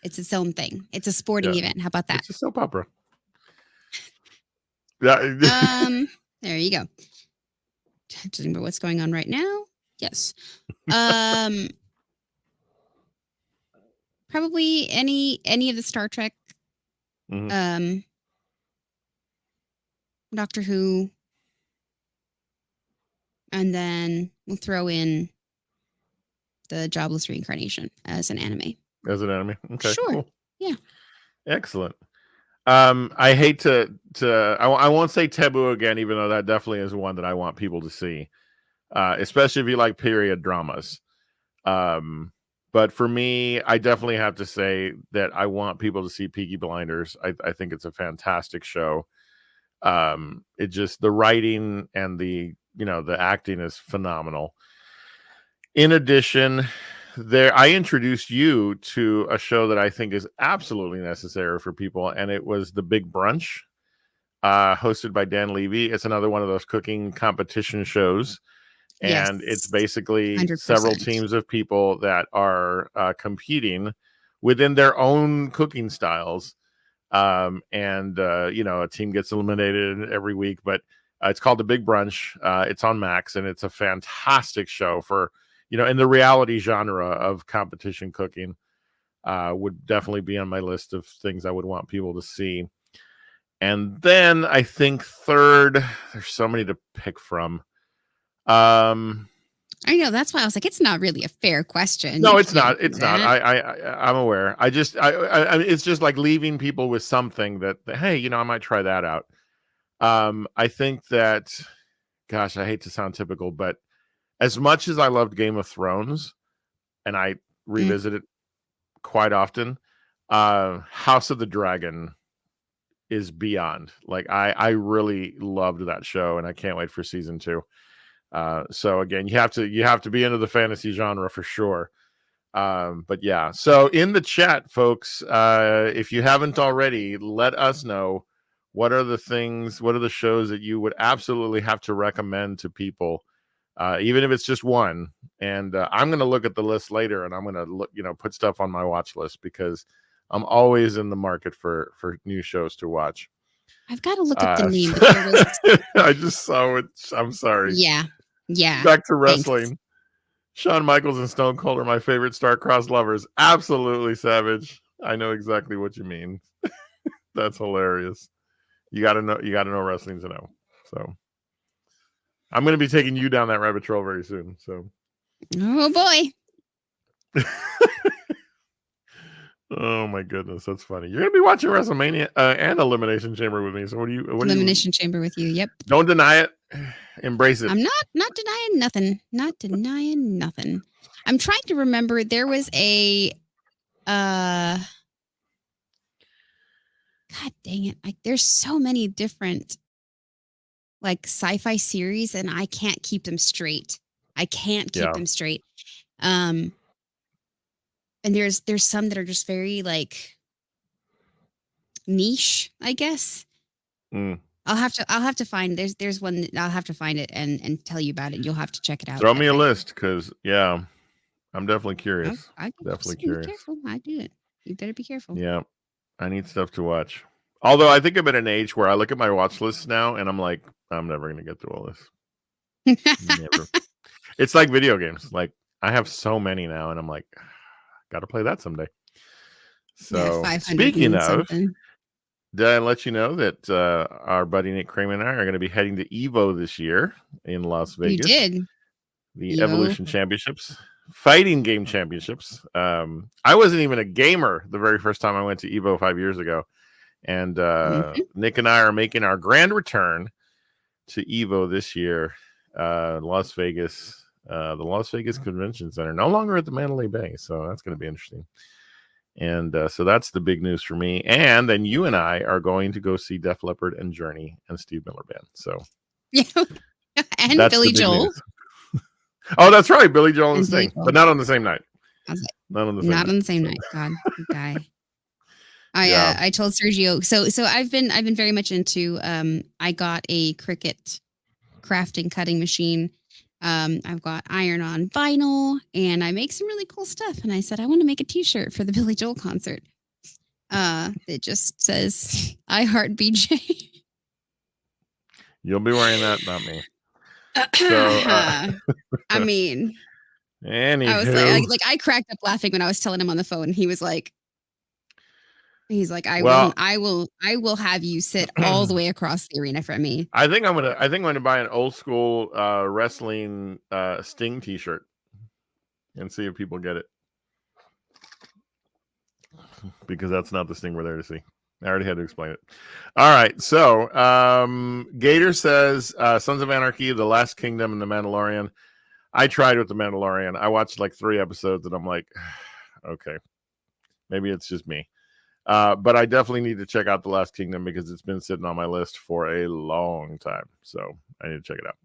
It's its own thing. It's a sporting event. How about that? It's a soap opera. There you go. Talking about what's going on right now. Yes. Probably any of the Star Trek. Mm-hmm. Doctor Who. And then we'll throw in the Jobless Reincarnation as an anime. As an anime? Okay. Sure. Cool. Yeah. Excellent. I hate to I won't say Taboo again, even though that definitely is one that I want people to see. Especially if you like period dramas. But for me, I definitely have to say that I want people to see Peaky Blinders. I think it's a fantastic show. It just, the writing and the acting is phenomenal. In addition, I introduced you to a show that I think is absolutely necessary for people, and it was The Big Brunch, hosted by Dan Levy. It's another one of those cooking competition shows, and it's basically 100%. several teams of people that are competing within their own cooking styles. A team gets eliminated every week, but it's called The Big Brunch. It's on Max, and it's a fantastic show for, in the reality genre of competition cooking. Would definitely be on my list of things I would want people to see. And then I think third, there's so many to pick from. I know, that's why I was like, it's not really a fair question. No, it's not. It's not. I'm aware. I it's just like leaving people with something that, hey, I might try that out. I think that, gosh, I hate to sound typical, but as much as I loved Game of Thrones, and I revisit it quite often, House of the Dragon is beyond. Like, I really loved that show, and I can't wait for season 2. So again, you have to be into the fantasy genre for sure. But yeah, so in the chat, folks, if you haven't already, let us know what are the shows that you would absolutely have to recommend to people, even if it's just one. And I'm going to look at the list later, and I'm going to look, put stuff on my watch list, because I'm always in the market for new shows to watch. I've got to look up the name. But I just saw it. I'm sorry. Yeah. Back to wrestling. Thanks. Shawn Michaels and Stone Cold are my favorite star-crossed lovers. Absolutely, Savage. I know exactly what you mean. That's hilarious. You gotta know wrestling to know. So I'm gonna be taking you down that rabbit trail very soon. So oh boy. Oh my goodness, that's funny. You're gonna be watching WrestleMania and Elimination Chamber with me. So what Elimination Chamber with you? Yep. Don't deny it. Embrace it. I'm not denying nothing. Not denying nothing. I'm trying to remember. There was a God dang it! There's so many different sci-fi series, and I can't keep them straight. Them straight. And there's some that are just very niche, I guess. I'll have to find. There's one that I'll have to find it and tell you about it. You'll have to check it out. Throw me a list, because I'm definitely curious. I'm definitely curious. Be careful. I do it. You better be careful. Yeah, I need stuff to watch. Although I think I'm at an age where I look at my watch list now, and I'm like, I'm never going to get through all this. Never. It's like video games. Like, I have so many now, and I'm like, got to play that someday. So speaking of, did I let you know that our buddy Nick Kramer and I are going to be heading to Evo this year in Las Vegas? You did. The Evo Evolution Championships, fighting game championships. I wasn't even a gamer the very first time I went to Evo 5 years ago. And Nick and I are making our grand return to Evo this year, Las Vegas. The Las Vegas Convention Center, no longer at the Mandalay Bay, so that's going to be interesting. And so that's the big news for me. And then you and I are going to go see Def Leppard and Journey and Steve Miller Band. So and Billy Joel. Oh, that's right, Billy Joel and Sting, but not on the same night. Not on the same night. God, guy. I told Sergio. So I've been very much into. I got a Cricut crafting cutting machine. I've got iron on vinyl, and I make some really cool stuff. And I said, I want to make a t-shirt for the Billy Joel concert. It just says, I heart BJ. You'll be wearing that, not me. I mean, anywho. I was I cracked up laughing when I was telling him on the phone. He was like, I will have you sit all the way across the arena from me. I think I'm gonna buy an old school wrestling Sting t-shirt and see if people get it, because that's not the Sting we're there to see. I already had to explain it. All right, so Gator says Sons of Anarchy, The Last Kingdom, and The Mandalorian. I tried with The Mandalorian. I watched like 3 episodes, and I'm like, okay, maybe it's just me. But I definitely need to check out The Last Kingdom because it's been sitting on my list for a long time. So I need to check it out.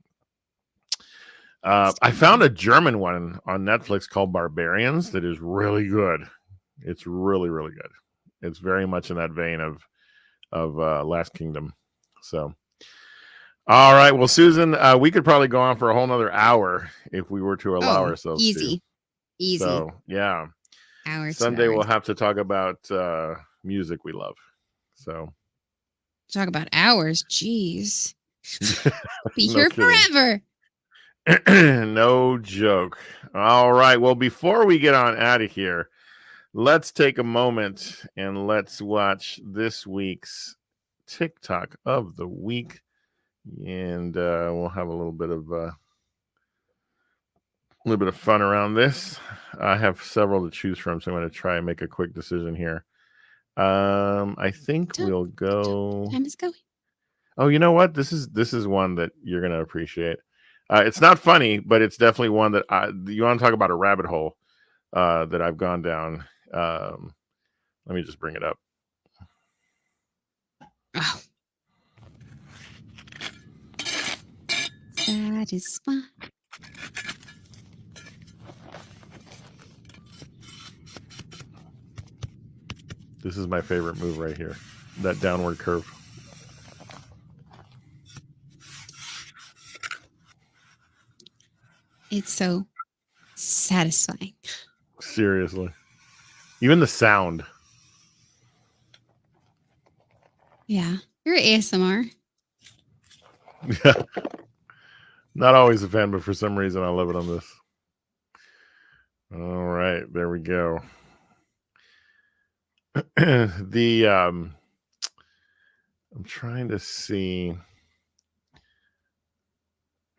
I found a German one on Netflix called Barbarians that is really good. It's really, really good. It's very much in that vein of Last Kingdom. So, all right. Well, Susan, we could probably go on for a whole nother hour if we were to allow ourselves easy. So, yeah. Hours. Someday we'll have to talk about music we love. So, talk about hours. Jeez. Be here forever. No joke. All right. Well, before we get on out of here, let's take a moment and let's watch this week's TikTok of the week. And we'll have a little bit of fun around this. I have several to choose from, so I'm going to try and make a quick decision here. I think we'll go. Time is going. Oh, you know what? This is one that you're going to appreciate. It's not funny, but it's definitely one that you want to talk about a rabbit hole that I've gone down. Let me just bring it up. Oh. That is fun. This is my favorite move right here. That downward curve. It's so satisfying. Seriously. Even the sound. Yeah. You're ASMR. Yeah. Not always a fan, but for some reason I love it on this. All right. There we go. I'm trying to see,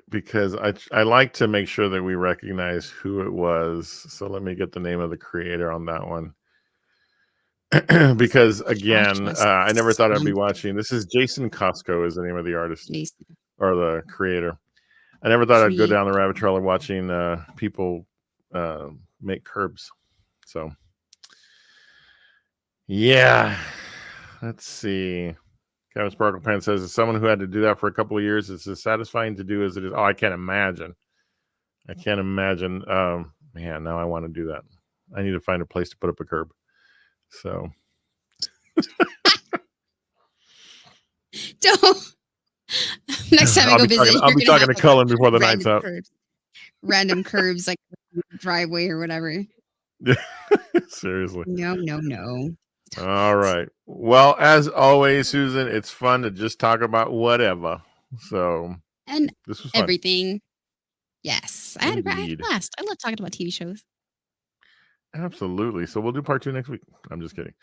because I like to make sure that we recognize who it was. So let me get the name of the creator on that one. Because again, I never thought I'd be watching. This is Jason Costco is the name of the artist or the creator. I never thought I'd go down the rabbit trail of watching people make curbs. So yeah, let's see. Kevin Sparkle Pen says, as someone who had to do that for a couple of years, it's as satisfying to do as it is. Oh, I can't imagine. Man, now I want to do that. I need to find a place to put up a curb. So don't. Next time I go visit, I'll be talking to Cullen before the night's up. Random curbs like driveway or whatever. Seriously. No. All right. Well, as always, Susan, it's fun to just talk about whatever. So, and this was fun. Everything. Yes, I had a blast. I love talking about TV shows. Absolutely. So we'll do part 2 next week. I'm just kidding.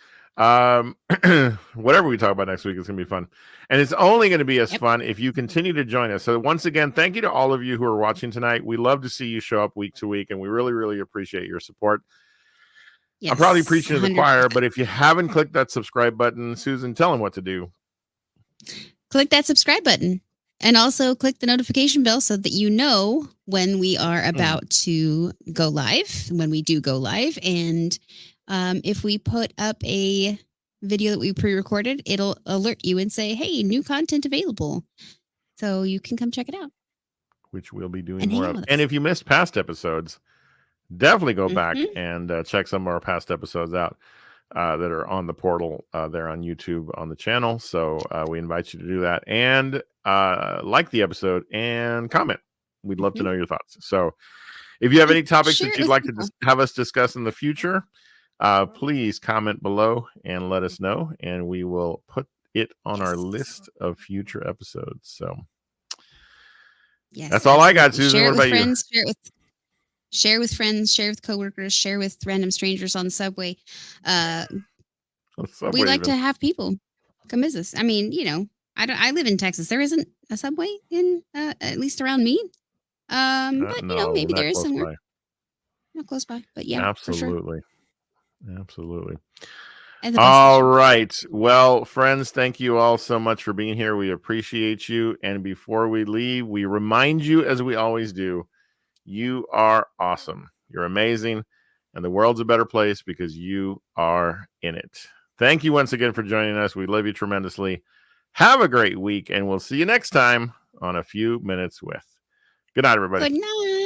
Whatever we talk about next week is going to be fun. And it's only going to be as fun if you continue to join us. So once again, thank you to all of you who are watching tonight. We love to see you show up week to week, and we really, really appreciate your support. Yes, I'm probably preaching to the 100%. Choir, but if you haven't clicked that subscribe button, Susan, tell them what to do. Click that subscribe button. And also click the notification bell so that you know when we are about to go live, when we do go live. And if we put up a video that we pre-recorded, it'll alert you and say, hey, new content available. So you can come check it out. Which we'll be doing more of. And if you missed past episodes, definitely go back and check some of our past episodes out. That are on the portal there on YouTube on the channel. So we invite you to do that and like the episode and comment. We'd love to know your thoughts. So if you have any topics that you'd like to have us discuss in the future, please comment below and let us know, and we will put it on our list of future episodes. So that's all I got, Susan. What about you? Share with friends, share with coworkers, share with random strangers on the subway. We like to have people come visit us. I mean, I live in Texas. There isn't a subway in at least around me. But maybe there is somewhere. Not close by, but yeah, absolutely, for sure. Absolutely. All right. Well, friends, thank you all so much for being here. We appreciate you. And before we leave, we remind you, as we always do, You are awesome. You're amazing. And the world's a better place because you are in it. Thank you once again for joining us. We love you tremendously. Have a great week, and we'll see you next time on A Few Minutes With. Good night, everybody. Good night.